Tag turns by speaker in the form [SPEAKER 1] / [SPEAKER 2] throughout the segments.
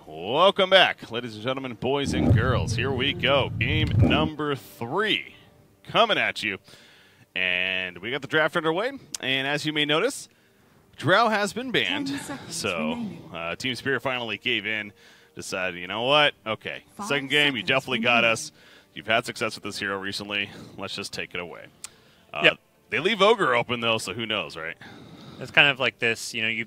[SPEAKER 1] Welcome back, ladies and gentlemen, boys and girls. Here we go. Game number 3 coming at you. And we got the draft underway. And as you may notice, Drow has been banned. So Team Spirit finally gave in, decided, you know what? Okay, second game, you definitely got us. You've had success with this hero recently. Let's just take it away.
[SPEAKER 2] Yep.
[SPEAKER 1] They leave Ogre open, though, so who knows, right?
[SPEAKER 2] It's kind of like this, you know,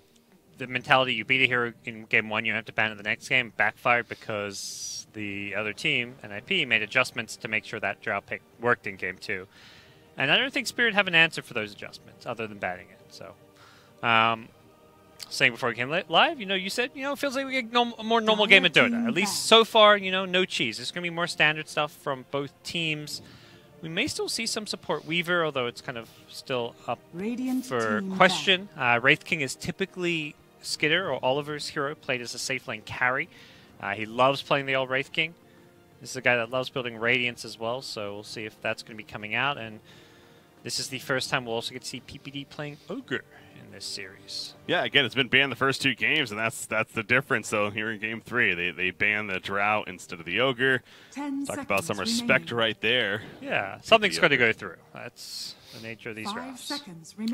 [SPEAKER 2] the mentality, you beat a hero in game 1, you have to ban it the next game, backfired because the other team, NIP, made adjustments to make sure that Drow pick worked in game 2. And I don't think Spirit have an answer for those adjustments other than banning it. So, saying before we came live, you know, you said, you know, it feels like we get a more normal game of Dota. At least so far, you know, no cheese. There's going to be more standard stuff from both teams. We may still see some support Weaver, although it's kind of still up for question. Wraith King is typically Skidder or Oliver's hero, played as a safe lane carry. He loves playing the old Wraith King. This is a guy that loves building Radiance as well, so we'll see if that's going to be coming out. And this is the first time we'll also get to see PPD playing Ogre in this series. Yeah,
[SPEAKER 1] again, it's been banned the first 2 games, and that's the difference, though, here in Game 3. They banned the Drow instead of the Ogre. Talk about some respect right there.
[SPEAKER 2] Yeah, something's going to go through. That's the nature of these drafts.
[SPEAKER 1] I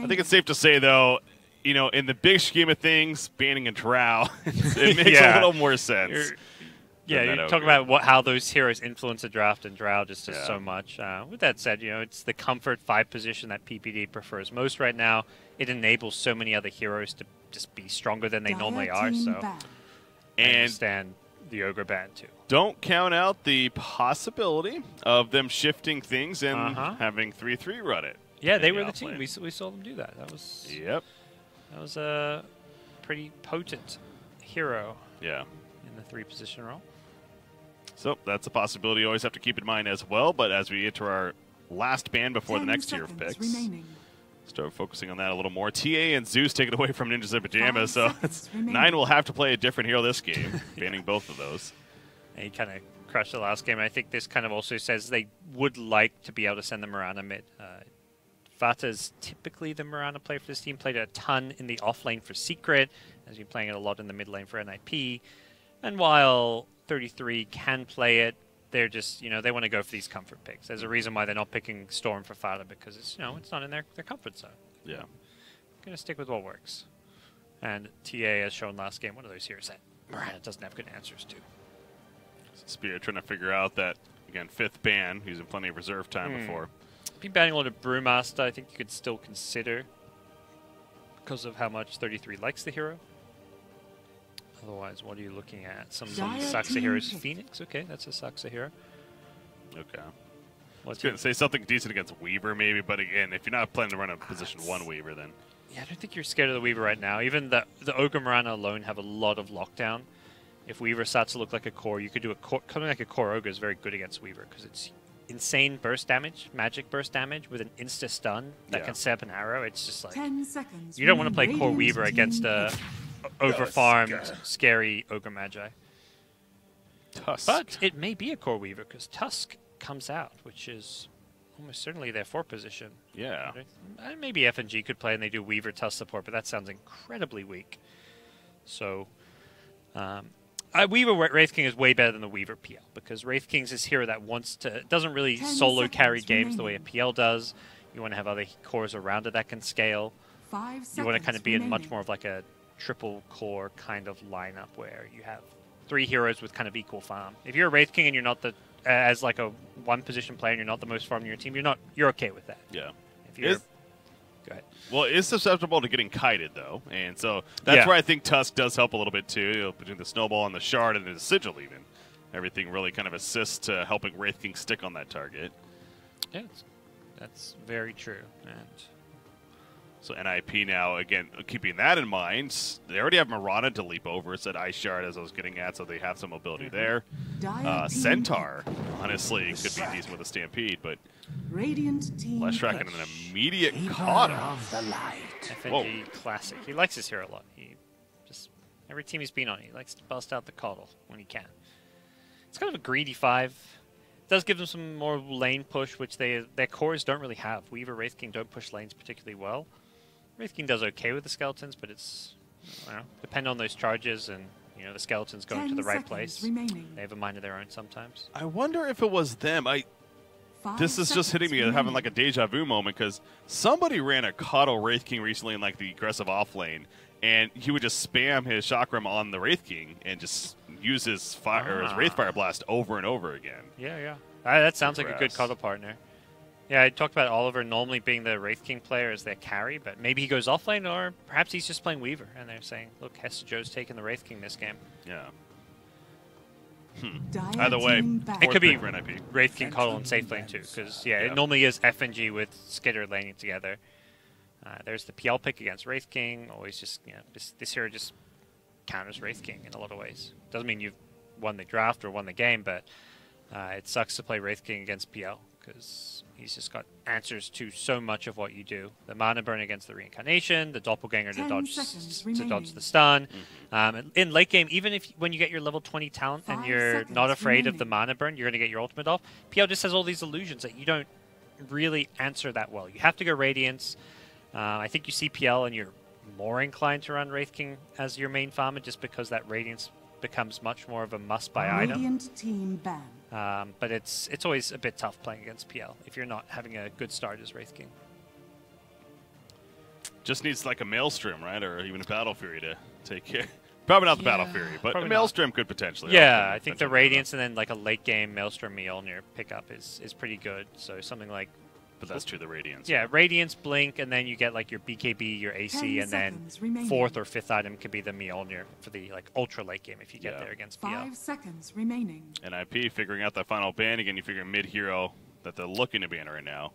[SPEAKER 1] think it's safe to say, though, you know, in the big scheme of things, banning a Drow, it makes a little more sense.
[SPEAKER 2] You're talking about how those heroes influence the draft, and Drow just does so much. With that said, you know, it's the comfort 5 position that PPD prefers most right now. It enables so many other heroes to just be stronger than they normally are, so I understand the Ogre ban too.
[SPEAKER 1] Don't count out the possibility of them shifting things and having 3-3 run it.
[SPEAKER 2] Yeah, they were the team. We saw them do that. That was That was a pretty potent hero.
[SPEAKER 1] Yeah.
[SPEAKER 2] In the 3 position role.
[SPEAKER 1] So that's a possibility you always have to keep in mind as well. But as we enter our last ban before the next tier of picks, start focusing on that a little more. TA and Zeus take it away from Ninjas and Pyjamas. So 9 will have to play a different hero this game, banning both of those.
[SPEAKER 2] And he kind of crushed the last game. I think this kind of also says they would like to be able to send the Mirana mid. Vata's typically the Mirana player for this team. Played a ton in the off lane for Secret. Has been playing it a lot in the mid lane for NIP. And while 33 can play it, they're just, you know, they want to go for these comfort picks. There's a reason why they're not picking Storm for Fata, because it's, you know, it's not in their comfort zone.
[SPEAKER 1] Yeah.
[SPEAKER 2] Going to stick with what works. And TA, as shown last game, one of those heroes that Mirana doesn't have good answers to.
[SPEAKER 1] Spirit trying to figure out that, again, 5th ban, using plenty of reserve time before.
[SPEAKER 2] Be banning a lot of Brewmaster, I think you could still consider because of how much 33 likes the hero. Otherwise, what are you looking at? Some Saxa heroes. Phoenix? Okay, that's a Saxa hero.
[SPEAKER 1] Okay. I was going to say something decent against Weaver, maybe, but again, if you're not planning to run a position 1 Weaver, then...
[SPEAKER 2] Yeah, I don't think you're scared of the Weaver right now. Even the Ogre Mirana alone have a lot of lockdown. If Weaver starts to look like a core, you could do a core... Coming like a core Ogre is very good against Weaver, because it's insane burst damage, magic burst damage with an insta-stun that can set up an arrow. It's just like...
[SPEAKER 3] 10 seconds
[SPEAKER 2] you don't want to play core Weaver against a... over-farmed, scary Ogre Magi.
[SPEAKER 1] Tusk.
[SPEAKER 2] But it may be a core Weaver, because Tusk comes out, which is almost certainly their 4 position.
[SPEAKER 1] Yeah.
[SPEAKER 2] Maybe FNG could play and they do Weaver Tusk support, but that sounds incredibly weak. So, Weaver Wraith King is way better than the Weaver PL, because Wraith King's this hero that doesn't really solo carry games the way a PL does. You want to have other cores around it that can scale. You want to kind of be in much more of like a triple core kind of lineup where you have 3 heroes with kind of equal farm. If you're a Wraith King and you're not as like a 1 position player and you're not the most farm in your team, you're okay with that.
[SPEAKER 1] Yeah.
[SPEAKER 2] If you're go ahead.
[SPEAKER 1] Well, it is susceptible to getting kited though, and so that's where I think Tusk does help a little bit too, you know, between the snowball and the shard and the sigil even. Everything really kind of assists to helping Wraith King stick on that target.
[SPEAKER 2] Yeah, that's very true. And
[SPEAKER 1] so NIP now, again, keeping that in mind, they already have Mirana to leap over. It's that Ice Shard, as I was getting at, so they have some mobility there. Centaur, honestly, could be decent with a Stampede, but Leshrac in an immediate caught him.
[SPEAKER 2] FNG classic. He likes his hero a lot. Every team he's been on, he likes to bust out the coddle when he can. It's kind of a greedy 5. It does give them some more lane push, which their cores don't really have. Weaver, Wraith King don't push lanes particularly well. Wraith King does okay with the skeletons, but it's, I don't know, depend on those charges and You know, the skeleton's going to the right place.
[SPEAKER 3] Remaining.
[SPEAKER 2] They have a mind of their own sometimes.
[SPEAKER 1] I wonder if it was them. This is just hitting me having like a deja vu moment because somebody ran a Coddle Wraith King recently in like the aggressive off lane, and he would just spam his Chakram on the Wraith King and just use his fire or his Wraith Fire Blast over and over again.
[SPEAKER 2] Yeah. That sounds like a good Coddle partner. Yeah, I talked about Oliver normally being the Wraith King player as their carry, but maybe he goes offlane, or perhaps he's just playing Weaver, and they're saying, look, Hester Joe's taking the Wraith King this game.
[SPEAKER 1] Yeah. Either way,
[SPEAKER 2] it could be
[SPEAKER 1] for NIP.
[SPEAKER 2] Wraith King Coddle in safe lane too, because it normally is FNG with Skitter laning together. There's the PL pick against Wraith King. Always just, this hero just counters Wraith King in a lot of ways. Doesn't mean you've won the draft or won the game, but it sucks to play Wraith King against PL because he's just got answers to so much of what you do. The mana burn against the reincarnation, the doppelganger to dodge the stun. In late game, even when you get your level 20 talent and you're not afraid of the mana burn, you're going to get your ultimate off. PL just has all these illusions that you don't really answer that well. You have to go Radiance. I think you see PL and you're more inclined to run Wraith King as your main farmer just because that Radiance becomes much more of a must-buy item.
[SPEAKER 3] Team ban.
[SPEAKER 2] But it's always a bit tough playing against PL if you're not having a good start as Wraith King.
[SPEAKER 1] Just needs like a Maelstrom, right? Or even a Battle Fury to take care. Probably not the Battle Fury, but a Maelstrom could potentially.
[SPEAKER 2] Yeah, I think the Radiance and then like a late game Maelstrom Mjolnir pickup is pretty good. So something like...
[SPEAKER 1] But that's true, the Radiance.
[SPEAKER 2] Yeah, Radiance, Blink, and then you get like your BKB, your AC, and then fourth or fifth item could be the Mjolnir for the like ultra late game if you get there against PL.
[SPEAKER 3] 5 seconds remaining.
[SPEAKER 1] NIP figuring out that final ban again. You figure mid hero that they're looking to ban right now.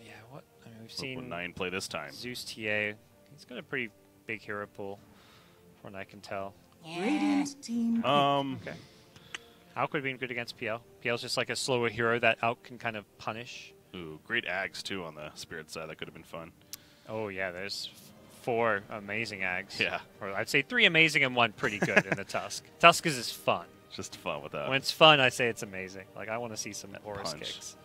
[SPEAKER 2] Yeah, what? I mean, we've seen
[SPEAKER 1] 9 play this time.
[SPEAKER 2] Zeus TA. He's got a pretty big hero pool, from what I can tell.
[SPEAKER 3] Radiant team.
[SPEAKER 2] Okay. Alk would have been good against PL. PL's just like a slower hero that Alk can kind of punish.
[SPEAKER 1] Ooh, great Ags too on the Spirit side. That could have been fun.
[SPEAKER 2] Oh yeah, there's 4 amazing Ags.
[SPEAKER 1] Yeah.
[SPEAKER 2] Or I'd say 3 amazing and 1 pretty good in the Tusk. Tusk is fun.
[SPEAKER 1] Just fun with that.
[SPEAKER 2] When it's fun, I say it's amazing. Like I want to see some Horus kicks.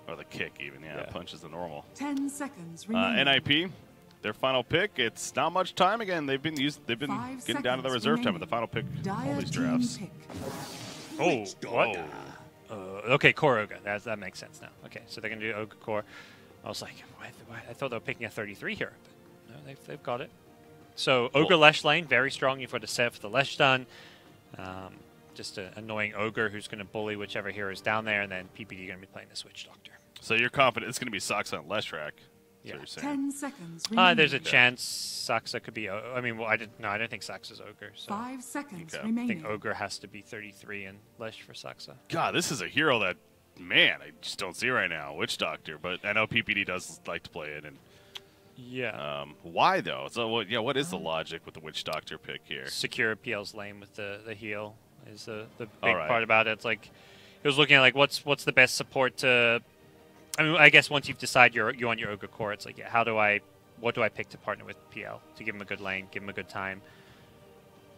[SPEAKER 1] Or the kick even, yeah. Punch is the normal.
[SPEAKER 3] 10 seconds remaining.
[SPEAKER 1] NIP, their final pick. It's not much time again. They've been getting down to the reserve time with the final pick. All these drafts.
[SPEAKER 2] Oh, what? Okay, Core Ogre. That makes sense now. Okay, so they're going to do Ogre Core. I was like, I thought they were picking a 33 here. But no, they've got it. So Ogre Lesh lane, very strong. You've got to set up for the Lesh stun. Just an annoying Ogre who's going to bully whichever hero is down there, and then PPD going to be playing the Switch Doctor.
[SPEAKER 1] So you're confident it's going to be Sox on Leshrac?
[SPEAKER 2] Yeah.
[SPEAKER 3] 10 seconds.
[SPEAKER 2] There's a chance Saxa could be. I mean, I don't think Saxa's Ogre. So
[SPEAKER 3] 5 seconds
[SPEAKER 2] I
[SPEAKER 3] remaining.
[SPEAKER 2] think Ogre has to be 33 and Lesh for Saxa.
[SPEAKER 1] God, this is a hero that, man, I just don't see right now. Witch Doctor, but I know PPD does like to play it. And
[SPEAKER 2] yeah.
[SPEAKER 1] Why though? So what is the logic with the Witch Doctor pick here?
[SPEAKER 2] Secure PL's lane with the heal is the big part about it. It's like he was looking at like what's the best support to. I mean, I guess once you've decided you want your Ogre Core, it's like, what do I pick to partner with PL to give him a good lane, give him a good time?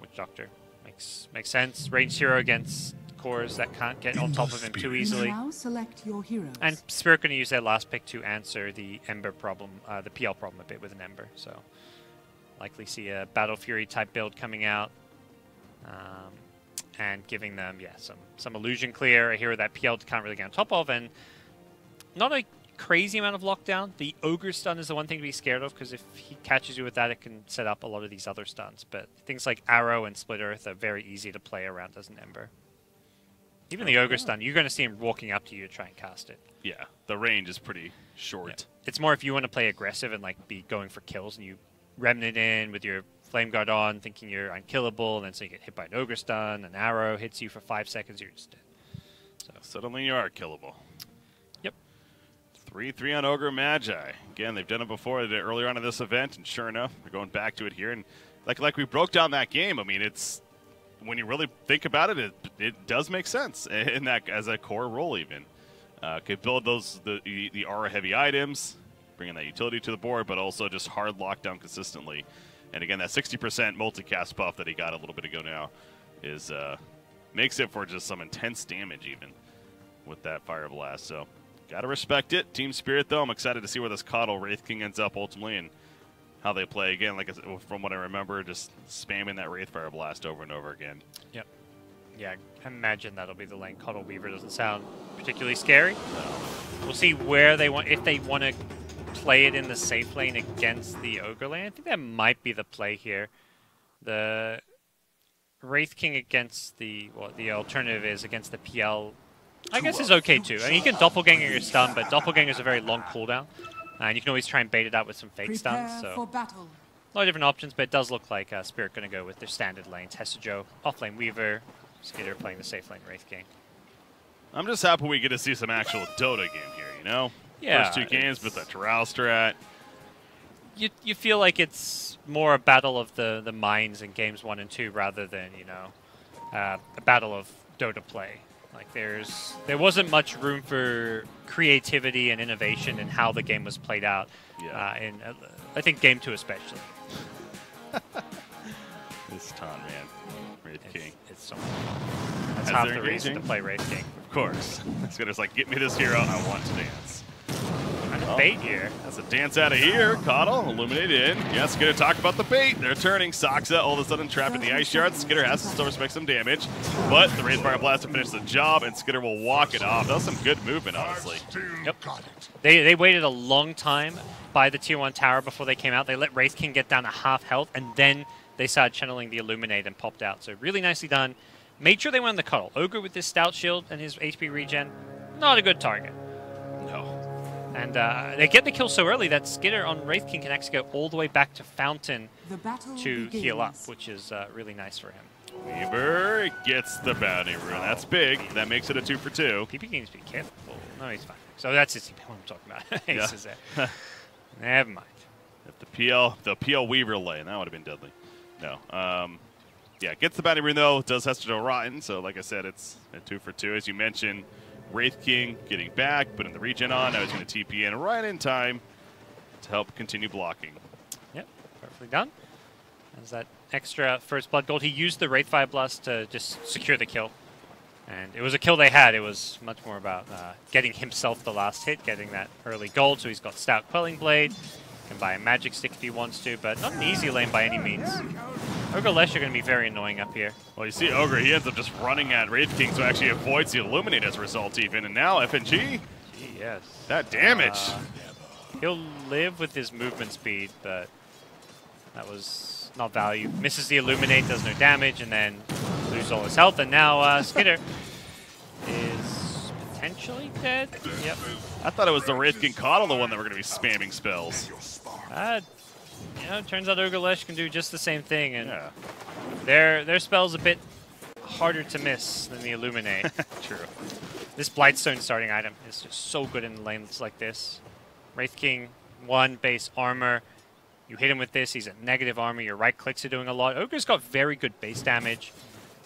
[SPEAKER 2] Witch Doctor makes sense. Ranged hero against cores that can't get on top of him too easily.
[SPEAKER 3] Now select your heroes.
[SPEAKER 2] And Spirit going to use their last pick to answer the Ember problem, the PL problem a bit with an Ember. So likely see a Battle Fury type build coming out, and giving them some illusion clear, a hero that PL can't really get on top of, and not a crazy amount of lockdown. The Ogre stun is the one thing to be scared of, because if he catches you with that, it can set up a lot of these other stuns. But things like Arrow and Split Earth are very easy to play around as an Ember. Even the Ogre stun, you're going to see him walking up to you to try and cast it.
[SPEAKER 1] Yeah, the range is pretty short.
[SPEAKER 2] Yeah. It's more if you want to play aggressive and like be going for kills, and you Remnant in with your Flame Guard on, thinking you're unkillable, and then so you get hit by an Ogre stun, an Arrow hits you for 5 seconds, you're just dead.
[SPEAKER 1] So suddenly you are killable. 3-3 on Ogre Magi. Again, they've done it before. They did it earlier on in this event, and sure enough, they're going back to it here. And like we broke down that game, I mean, it's when you really think about it, it does make sense in that as a core role even. Could build the aura heavy items, bringing that utility to the board, but also just hard lockdown consistently. And again, that 60% multicast buff that he got a little bit ago now is makes it for just some intense damage even with that Fire Blast. So gotta respect it. Team Spirit, though, I'm excited to see where this Coddle Wraith King ends up ultimately and how they play. Again, like from what I remember, just spamming that Wraithfire Blast over and over again.
[SPEAKER 2] Yep. Yeah, I imagine that'll be the lane. Coddle Weaver doesn't sound particularly scary.
[SPEAKER 1] No.
[SPEAKER 2] We'll see where they want, if they want to play it in the safe lane against the Ogre lane. I think that might be the play here. The Wraith King against the, what the alternative is against the PL, I guess is okay too. I mean, you can Doppelganger your stun, but Doppelganger is a very long cooldown. And you can always try and bait it out with some fake stuns.
[SPEAKER 3] Prepare
[SPEAKER 2] So
[SPEAKER 3] for battle.
[SPEAKER 2] a lot of different options, but it does look like Spirit going to go with their standard lanes. Hestejo, offlane Weaver, Skitter playing the safe lane Wraith King.
[SPEAKER 1] I'm just happy we get to see some actual Dota game here, you know?
[SPEAKER 2] Yeah,
[SPEAKER 1] First 2 games with the Terral strat.
[SPEAKER 2] You feel like it's more a battle of the minds in games 1 and 2 rather than, you know, a battle of Dota play. Like there wasn't much room for creativity and innovation in how the game was played out.
[SPEAKER 1] Yeah.
[SPEAKER 2] In I think game 2 especially.
[SPEAKER 1] This ton, man. Wraith King.
[SPEAKER 2] It's so much fun. That's
[SPEAKER 1] As
[SPEAKER 2] half
[SPEAKER 1] they're
[SPEAKER 2] the reason to
[SPEAKER 1] engaging?
[SPEAKER 2] play Wraith King.
[SPEAKER 1] Of course. Skitter's like, get me this hero, I want to dance.
[SPEAKER 2] Kind of bait here.
[SPEAKER 1] That's a dance out of here. Coddle, Illuminate in. Yeah, Skitter talk about the bait. They're turning. Soxa all of a sudden trapped in the ice yard. Skitter has to still respect some damage, but the Wraithfire Blast to finish the job, and Skitter will walk it off. That was some good movement, honestly.
[SPEAKER 2] Yep. They waited a long time by the tier 1 tower before they came out. They let Wraith King get down to half health, and then they started channeling the Illuminate and popped out. So really nicely done. Made sure they went on the Cuddle. Ogre with his Stout Shield and his HP regen, not a good target.
[SPEAKER 1] No.
[SPEAKER 2] And they get the kill so early that Skitter on Wraith King can actually go all the way back to Fountain
[SPEAKER 3] The battle
[SPEAKER 2] to
[SPEAKER 3] begins.
[SPEAKER 2] heal up, which is really nice for him.
[SPEAKER 1] Weaver gets the bounty rune. That's big. That makes it a 2 for 2.
[SPEAKER 2] PP needs to be careful. No, he's fine. So that's his what I'm talking about.
[SPEAKER 1] Yeah.
[SPEAKER 2] Ace is there. Never mind.
[SPEAKER 1] If the PL Weaver lane, that would have been deadly. No. Yeah, gets the bounty rune though. Does Hestejo rotten. So like I said, it's a 2 for 2. As you mentioned, Wraith King getting back, putting the regen on. Now he's going to TP in right in time to help continue blocking.
[SPEAKER 2] Yep, perfectly done. As that extra first blood gold, he used the Wraithfire Blast to just secure the kill. And it was a kill they had. It was much more about getting himself the last hit, getting that early gold. So he's got Stout Quelling Blade. Can buy a Magic Stick if he wants to, but not an easy lane by any means. Ogre Lesh are going to be very annoying up here.
[SPEAKER 1] Well, you see Ogre, he ends up just running at Wraith King, so actually avoids the Illuminate as a result even. And now FNG,
[SPEAKER 2] Gee, yes.
[SPEAKER 1] that damage.
[SPEAKER 2] He'll live with his movement speed, but that was not value. Misses the Illuminate, does no damage, and then loses all his health. And now Skitter is potentially dead. Yep.
[SPEAKER 1] I thought it was the Wraith King Coddle, the one that were going to be spamming spells.
[SPEAKER 2] You know, it turns out Ogre Lesh can do just the same thing, and
[SPEAKER 1] Yeah,
[SPEAKER 2] their spell's a bit harder to miss than the Illuminate.
[SPEAKER 1] true.
[SPEAKER 2] This Blightstone starting item is just so good in lanes like this. Wraith King, 1 base armor. You hit him with this, he's at negative armor. Your right clicks are doing a lot. Ogre's got very good base damage,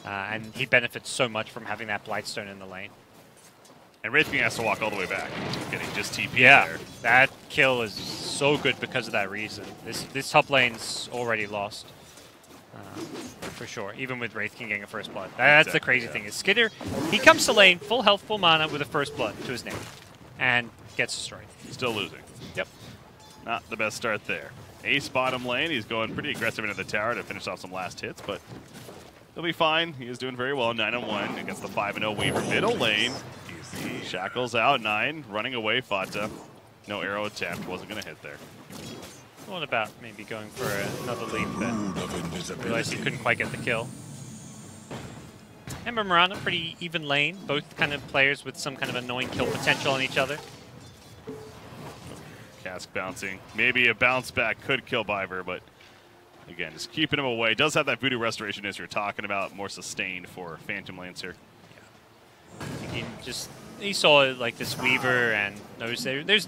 [SPEAKER 2] and he benefits so much from having that Blightstone in the lane.
[SPEAKER 1] And Wraith King has to walk all the way back, getting just TP there.
[SPEAKER 2] That kill is so good because of that reason. This top lane's already lost, for sure, even with Wraith King getting a first blood. That's the crazy thing, is Skitter, he comes to lane, full health, full mana, with a first blood to his name, and gets destroyed.
[SPEAKER 1] Still losing.
[SPEAKER 2] Yep.
[SPEAKER 1] Not the best start there. Ace bottom lane, he's going pretty aggressive into the tower to finish off some last hits, but he'll be fine. He is doing very well, 9-1 against the 5-0 Weaver. Middle lane, Shackles out, 9, running away, Fata. No arrow attempt, wasn't going to hit there.
[SPEAKER 2] What about maybe going for another leap, but realized he couldn't quite get the kill. Ember Miranda, pretty even lane. Both kind of players with some kind of annoying kill potential on each other.
[SPEAKER 1] Cask bouncing. Maybe a bounce back could kill Biver, but again, just keeping him away. Does have that Voodoo Restoration as you're talking about, more sustained for Phantom Lancer.
[SPEAKER 2] He saw like this Weaver and knows there's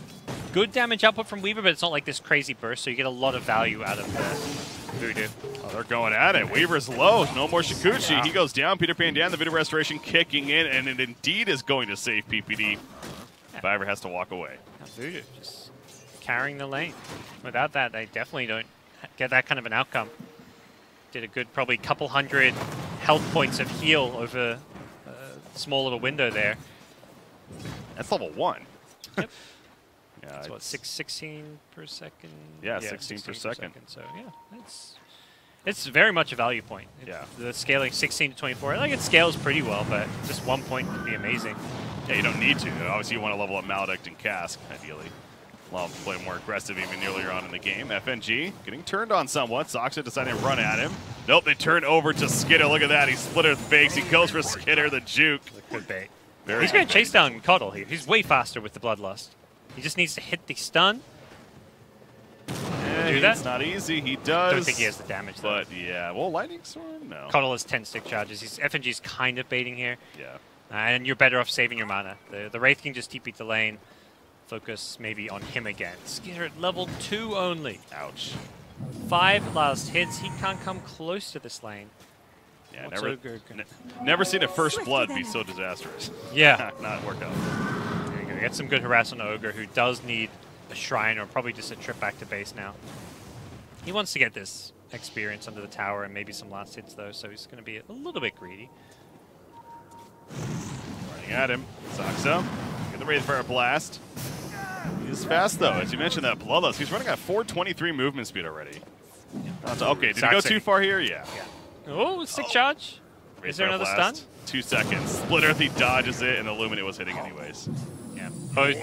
[SPEAKER 2] good damage output from Weaver, but it's not like this crazy burst, so you get a lot of value out of the Voodoo.
[SPEAKER 1] Oh, they're going at it. Weaver's low. No more Shikuchi.
[SPEAKER 2] Yeah.
[SPEAKER 1] He goes down. Peter Pan down. The Voodoo Restoration kicking in, and it indeed is going to save PPD. Biver has to walk away.
[SPEAKER 2] Now Voodoo just carrying the lane. Without that, they definitely don't get that kind of an outcome. Did a good probably couple hundred health points of heal over a small little window there.
[SPEAKER 1] That's level 1.
[SPEAKER 2] Yep.
[SPEAKER 1] Yeah,
[SPEAKER 2] That's what, 16 per second?
[SPEAKER 1] Yeah, 16 per second.
[SPEAKER 2] So yeah, it's very much a value point.
[SPEAKER 1] Yeah.
[SPEAKER 2] The scaling 16 to 24, like it scales pretty well, but just 1 point could be amazing.
[SPEAKER 1] Yeah, you don't need to. Obviously, you want to level up Maledict and Cask, ideally. Allow them to play more aggressive even earlier on in the game. FNG getting turned on somewhat. Soxa deciding to run at him. Nope, they turn over to Skitter. Look at that. He splitter fakes. He goes for Skitter, the juke.
[SPEAKER 2] Good bait.
[SPEAKER 1] Very
[SPEAKER 2] He's going
[SPEAKER 1] good
[SPEAKER 2] to chase
[SPEAKER 1] bait.
[SPEAKER 2] down Cuddle here. He's way faster with the Bloodlust. He just needs to hit the stun.
[SPEAKER 1] Yeah,
[SPEAKER 2] Do that?
[SPEAKER 1] It's not easy. He does.
[SPEAKER 2] Don't think he has the damage, though.
[SPEAKER 1] But yeah, well, Lightning Storm, no.
[SPEAKER 2] Cuddle has 10 stick charges. FNG's kind of baiting here.
[SPEAKER 1] Yeah.
[SPEAKER 2] And you're better off saving your mana. The Wraith can just TP the lane. Focus maybe on him again. Skitter at level 2 only.
[SPEAKER 1] Ouch.
[SPEAKER 2] 5 last hits. He can't come close to this lane.
[SPEAKER 1] Yeah,
[SPEAKER 2] What's Ogre gonna-
[SPEAKER 1] never seen a first blood be so disastrous.
[SPEAKER 2] Yeah.
[SPEAKER 1] Not work out.
[SPEAKER 2] There you go. Get some good harass on Ogre, who does need a shrine or probably just a trip back to base now. He wants to get this experience under the tower and maybe some last hits, though, so he's going to be a little bit greedy.
[SPEAKER 1] Running at him. Soxa. Get the Wraithfire Blast. He's fast, though. As you mentioned, that Bloodlust. He's running at 423 movement speed already. Okay, did he go too far here? Yeah.
[SPEAKER 2] Oh, stick charge. Is there
[SPEAKER 1] Wraithfire
[SPEAKER 2] another
[SPEAKER 1] Blast.
[SPEAKER 2] stun?
[SPEAKER 1] 2 seconds. Split Earth, he dodges it, and Illuminate was hitting anyways.
[SPEAKER 2] Yeah. Both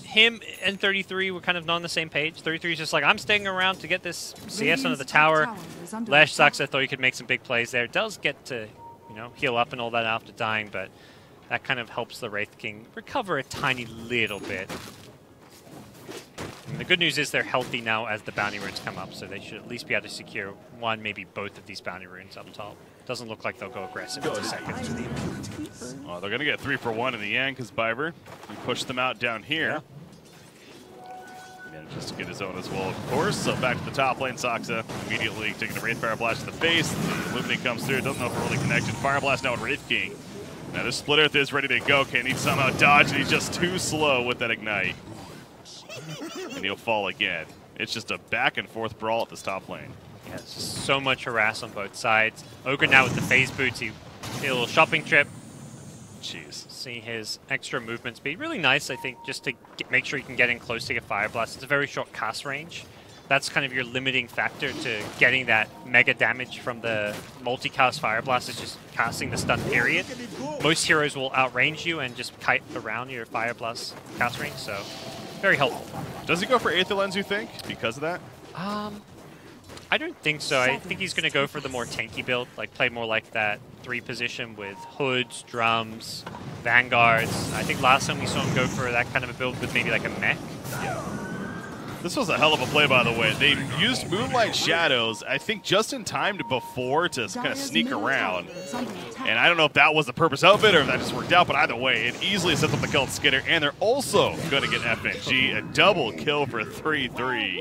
[SPEAKER 2] him and 33 were kind of not on the same page. 33 is just like, I'm staying around to get this CS under the tower. Lash sucks. I thought he could make some big plays there. Does get to, heal up and all that after dying, but that kind of helps the Wraith King recover a tiny little bit. And the good news is they're healthy now as the bounty runes come up, so they should at least be able to secure one, maybe both of these bounty runes up top. Doesn't look like they'll go aggressive into seconds.
[SPEAKER 1] Oh, they're going to get 3 for 1 in the end because Biber, he pushed them out down here. Manages to get his own as well, of course. So back to the top lane, Soxa immediately taking the Wraithfire Blast to the face. The Illuminate comes through. Doesn't know if we're really connected. Fire Blast now with Wraith King. Now this Split Earth is ready to go. Can he somehow dodge? And he's just too slow with that Ignite. And he'll fall again. It's just a back and forth brawl at this top lane.
[SPEAKER 2] Yeah, it's just so much harass on both sides. Ogre now with the phase boots, he did a little shopping trip.
[SPEAKER 1] Jeez.
[SPEAKER 2] See his extra movement speed. Really nice, I think, just to make sure you can get in close to get Fire Blast. It's a very short cast range. That's kind of your limiting factor to getting that mega damage from the multicast Fire Blast, is just casting the stun period. Most heroes will outrange you and just kite around your Fire Blast cast range, so very helpful.
[SPEAKER 1] Does he go for Aether Lens, you think, because of that?
[SPEAKER 2] I don't think so. I think he's going to go for the more tanky build, like play more like that 3 position with hoods, drums, vanguards. I think last time we saw him go for that kind of a build with maybe like a mech.
[SPEAKER 1] Yeah. This was a hell of a play, by the way. They used Moonlight Shadows, I think, just in time before to kind of sneak around. And I don't know if that was the purpose of it or if that just worked out, but either way, it easily sets up the kill Skitter, and they're also going to get FNG, a double kill for 3-3.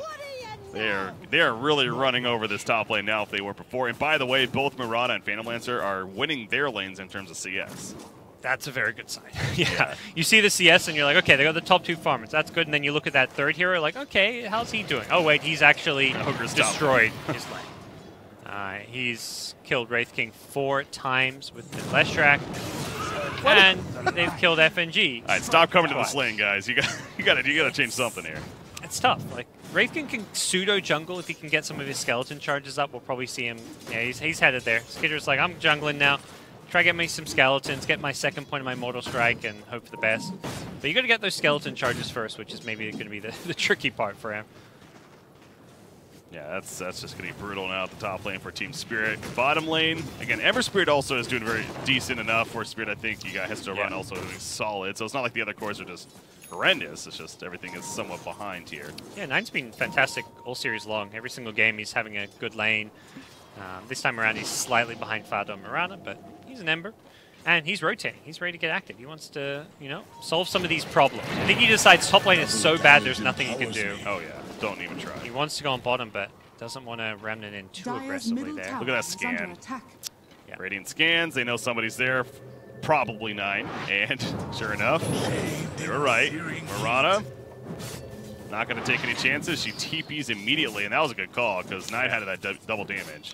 [SPEAKER 1] They're really running over this top lane now if they were before. And by the way, both Murata and Phantom Lancer are winning their lanes in terms of CS.
[SPEAKER 2] That's a very good sign. Yeah. You see the CS and you're like, okay, they got the top 2 farmers. That's good. And then you look at that third hero, like, okay, how's he doing? Oh, wait, he's actually destroyed his lane. He's killed Wraith King 4 times with the Leshrac. And they've killed FNG.
[SPEAKER 1] All right, stop coming to this lane, guys. You got to change something here.
[SPEAKER 2] It's tough. Like, Wraith King can pseudo jungle if he can get some of his skeleton charges up. We'll probably see him. Yeah, he's headed there. Skitter's like, I'm jungling now. Try to get me some skeletons, get my second point of my Mortal Strike, and hope for the best. But you got to get those skeleton charges first, which is maybe going to be the tricky part for him.
[SPEAKER 1] Yeah, that's just going to be brutal now at the top lane for Team Spirit. Bottom lane, again, Ever Spirit also is doing very decent enough for Spirit. I think you got Histo Run also doing solid. So it's not like the other cores are just horrendous. It's just everything is somewhat behind here. Yeah,
[SPEAKER 2] Nine's been fantastic all series long. Every single game he's having a good lane. This time around he's slightly behind Fado and Mirana, but he's an Ember. And he's rotating. He's ready to get active. He wants to, solve some of these problems. I think he decides top lane is so bad there's nothing he can do.
[SPEAKER 1] Oh, yeah. Don't even try.
[SPEAKER 2] He wants to go on bottom, but doesn't want to Remnant in too aggressively there.
[SPEAKER 1] Look at that scan. Yeah. Radiant scans. They know somebody's there. Probably 9. And sure enough, they were right. Mirana, not going to take any chances. She TPs immediately, and that was a good call because 9 had that double damage.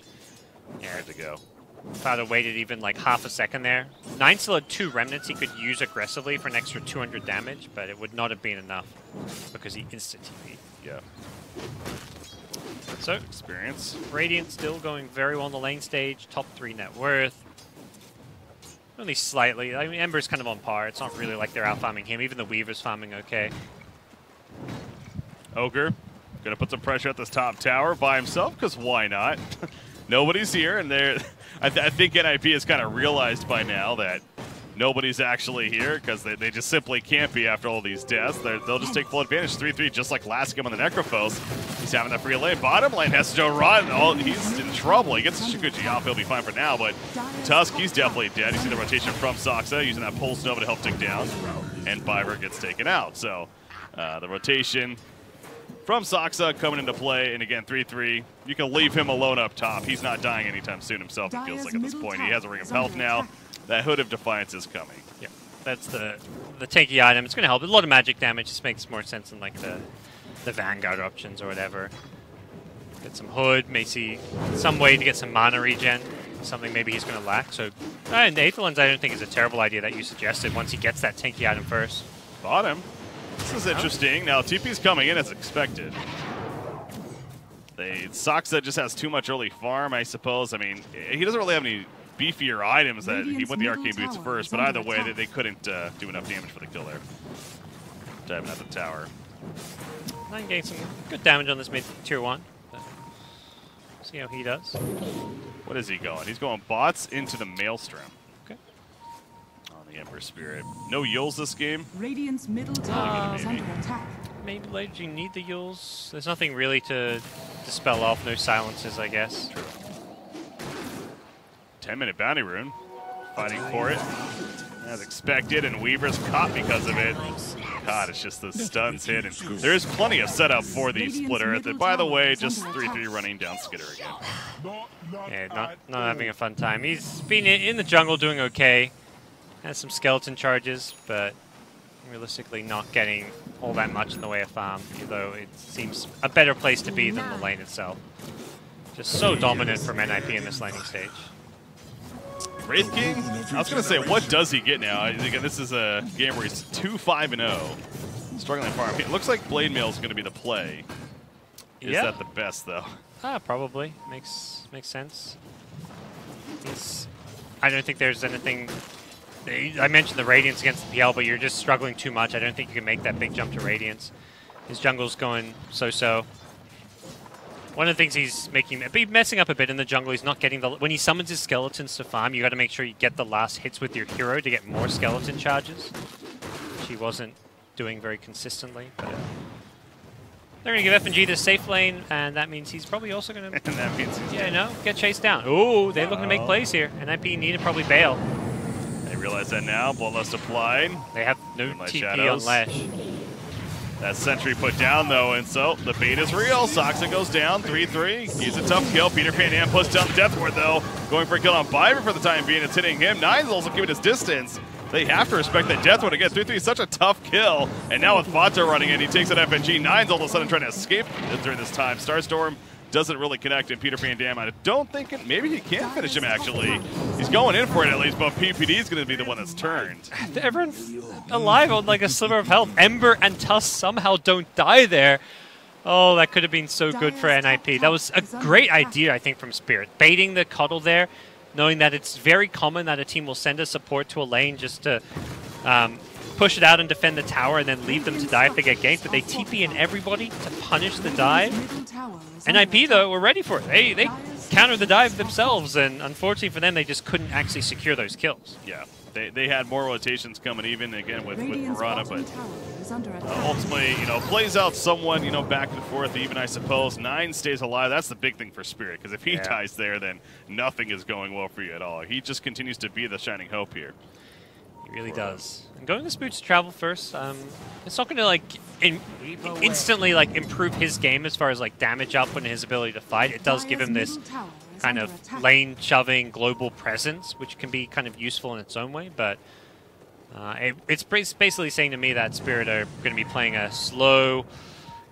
[SPEAKER 1] Yeah, had to go.
[SPEAKER 2] Fado waited even like half a second there. 9 still had 2 remnants he could use aggressively for an extra 200 damage, but it would not have been enough. because he insta-TP'd.
[SPEAKER 1] Yeah.
[SPEAKER 2] So,
[SPEAKER 1] Experience.
[SPEAKER 2] Radiant still going very well on the lane stage, top 3 net worth. Only slightly. I mean, Ember's kind of on par. It's not really like they're out-farming him. Even the Weaver's farming okay.
[SPEAKER 1] Ogre gonna put some pressure at this top tower by himself, because why not? Nobody's here, and they're. I think NIP has kind of realized by now that nobody's actually here, because they just simply can't be after all these deaths. They'll just take full advantage. 3-3, just like last game on the Necrophos. He's having that free lane. Bottom lane has to go run. Oh, he's in trouble. He gets Shikuchi off. He'll be fine for now, but Tusk, he's definitely dead. You see the rotation from Soxa, using that Pulse Nova to help take down, and Biver gets taken out. So the rotation from Soxa coming into play, and again, 3-3. You can leave him alone up top. He's not dying anytime soon himself, it feels like at this point. He has a Ring of Health now. That Hood of Defiance is coming.
[SPEAKER 2] Yeah, that's the tanky item. It's going to help. A lot of magic damage. Just makes more sense than like the Vanguard options or whatever. Get some Hood, may see some way to get some mana regen. Something maybe he's going to lack. So, and the Aether Lens I don't think is a terrible idea that you suggested once he gets that tanky item first.
[SPEAKER 1] Bottom. This is interesting. Now, TP's coming in as expected. Soxa just has too much early farm, I suppose. I mean, he doesn't really have any beefier items that he went the Arcane Boots first, but either way, they couldn't do enough damage for the kill there. Diving at the tower.
[SPEAKER 2] Nine getting some good damage on this mid tier 1. See how he does.
[SPEAKER 1] What is he going? He's going bots into the Maelstrom.
[SPEAKER 2] Okay.
[SPEAKER 1] On the Ember Spirit. No Yules this game.
[SPEAKER 3] Radiant's middle tower is under attack.
[SPEAKER 2] Maybe later you need the Yules. There's nothing really to dispel off. No silences, I guess.
[SPEAKER 1] True. 10-minute bounty rune. Fighting for it. As expected, and Weaver's caught because of it. God, it's just the stuns hit. And there is plenty of setup for the splitter. By the way, just 3-3 running down Skitter again.
[SPEAKER 2] Yeah, not having a fun time. He's been in the jungle doing okay. Has some skeleton charges, but realistically not getting all that much in the way of farm, although it seems a better place to be than the lane itself. Just so dominant from NIP in this laning stage.
[SPEAKER 1] Wraith King? I was going to say, what does he get now? Again, this is a game where he's 2-5-0. Struggling farm. It looks like Blade Mail is going to be the play. Is that the best, though?
[SPEAKER 2] Probably. Makes sense. I don't think there's anything... I mentioned the Radiance against the PL, but you're just struggling too much. I don't think you can make that big jump to Radiance. His jungle's going so-so. One of the things he's messing up a bit in the jungle. He's not getting when he summons his skeletons to farm, you got to make sure you get the last hits with your hero to get more skeleton charges, which he wasn't doing very consistently. But they're going to give FNG the safe lane, and that means he's probably also going to
[SPEAKER 1] that means
[SPEAKER 2] get chased down. Ooh, they're looking to make plays here. NIP need to probably bail.
[SPEAKER 1] They realize that now. Bloodlust applied.
[SPEAKER 2] They have no TP on Lash.
[SPEAKER 1] That sentry put down, though, and so the bait is real. Soxa goes down, 3-3. He's a tough kill. Peter Pan Dam puts down Deathward, though. Going for a kill on Biver for the time being. It's hitting him. Nine's also keeping his distance. They have to respect that Deathward. Again, 3-3 is such a tough kill. And now with Fata running in, he takes an FNG. Nine's all of a sudden trying to escape during this time. Starstorm doesn't really connect, and Peter Pan Dam, I don't think maybe he can finish him, actually. He's going in for it at least, but PPD is going to be the one that's turned.
[SPEAKER 2] Everyone's alive on like a sliver of health. Ember and Tusk somehow don't die there. Oh, that could have been so good for NIP. That was a great idea, I think, from Spirit. Baiting the cuddle there, knowing that it's very common that a team will send a support to a lane just to push it out and defend the tower and then leave them to die if they get ganked, but they TP in everybody to punish the dive. NIP, though, were ready for it. They countered the dive themselves, and unfortunately for them, they just couldn't actually secure those kills.
[SPEAKER 1] Yeah, they had more rotations coming even, again, with Mirana, but ultimately, plays out someone, back and forth even, I suppose. Nine stays alive. That's the big thing for Spirit, because if he dies there, then nothing is going well for you at all. He just continues to be the shining hope here.
[SPEAKER 2] He really does. And going to Spoots Travel first, it's not going to instantly improve his game as far as damage output and his ability to fight. It does give him this kind of lane shoving global presence, which can be kind of useful in its own way. But it's basically saying to me that Spirit are going to be playing a slow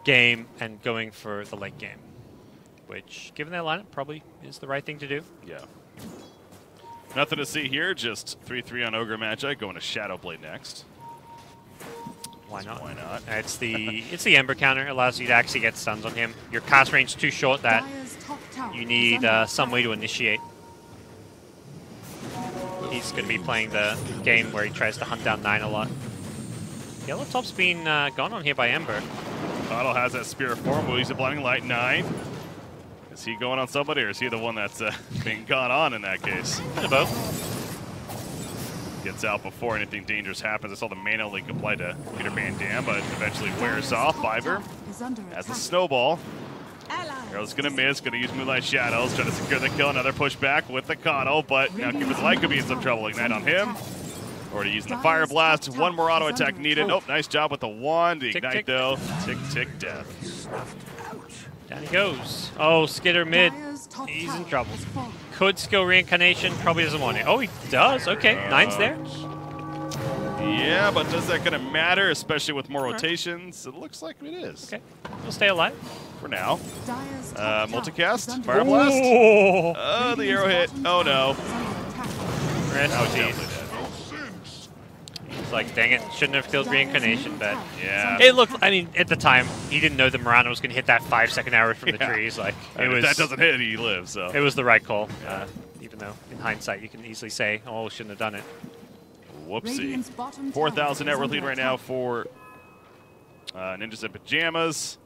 [SPEAKER 2] game and going for the late game, which, given their lineup, probably is the right thing to do.
[SPEAKER 1] Yeah. Nothing to see here, just 3-3 on Ogre Magi, going to Shadowblade next.
[SPEAKER 2] Why not?
[SPEAKER 1] Why not?
[SPEAKER 2] It's the Ember counter. Allows you to actually get stuns on him. Your cast range is too short that
[SPEAKER 3] Dire's top tower
[SPEAKER 2] you
[SPEAKER 3] is
[SPEAKER 2] need
[SPEAKER 3] under
[SPEAKER 2] some way
[SPEAKER 3] attack.
[SPEAKER 2] to initiate. He's going to be playing the game where he tries to hunt down 9 a lot. Yellow top's been gone on here by Ember.
[SPEAKER 1] Cottle has that Spirit form. Will use the Blinding Light 9. Is he going on somebody, or is he the one that's being gone on in that case?
[SPEAKER 2] Kind of both.
[SPEAKER 1] Gets out before anything dangerous happens. I saw the mana link applied to Peter Van Dam, but eventually wears off. Fiverr
[SPEAKER 3] Is under
[SPEAKER 1] has a
[SPEAKER 3] attack.
[SPEAKER 1] snowball. Arrow's gonna miss, gonna use Moonlight Shadows, trying to secure the kill. Another pushback with the Cottle, but now Cupid's Light could be in some trouble. Ignite on him. Already using the Fire Blast. One more auto attack needed. Oh, nice job with the wand. The
[SPEAKER 2] Tick,
[SPEAKER 1] Ignite,
[SPEAKER 2] tick.
[SPEAKER 1] though. Tick, tick, death.
[SPEAKER 2] Down he goes. Oh, Skitter mid.
[SPEAKER 3] Dire's top
[SPEAKER 2] He's in
[SPEAKER 3] tower
[SPEAKER 2] trouble.
[SPEAKER 3] has fallen.
[SPEAKER 2] Could skill Reincarnation. Probably doesn't want it. Oh, he does. Okay, 9's there.
[SPEAKER 1] Yeah, but does that gonna matter, especially with more rotations? It looks like it is.
[SPEAKER 2] Okay, we'll stay alive.
[SPEAKER 1] For now.
[SPEAKER 3] Dire's top tower
[SPEAKER 1] Multicast.
[SPEAKER 3] is under
[SPEAKER 1] Fire
[SPEAKER 3] attack.
[SPEAKER 1] Blast.
[SPEAKER 2] Oh,
[SPEAKER 1] Oh, the arrow hit. Oh, no.
[SPEAKER 3] Is under attack.
[SPEAKER 2] rest
[SPEAKER 1] That was
[SPEAKER 2] in
[SPEAKER 1] definitely
[SPEAKER 2] peace.
[SPEAKER 1] dead.
[SPEAKER 2] It's like, dang it, shouldn't have killed Reincarnation, but
[SPEAKER 1] Yeah.
[SPEAKER 2] it looked, I mean, at the time, he didn't know the Mirana was going to hit that 5-second arrow from the
[SPEAKER 1] Yeah.
[SPEAKER 2] trees. Like,
[SPEAKER 1] If that doesn't hit, he lives, so.
[SPEAKER 2] it was the right call. Even though, in hindsight, you can easily say, oh, shouldn't have done it.
[SPEAKER 1] Whoopsie.
[SPEAKER 3] Radiant's bottom
[SPEAKER 1] 4,000
[SPEAKER 3] tower
[SPEAKER 1] net worth
[SPEAKER 3] is
[SPEAKER 1] lead
[SPEAKER 3] under
[SPEAKER 1] right now
[SPEAKER 3] attack.
[SPEAKER 1] for Ninjas in Pyjamas.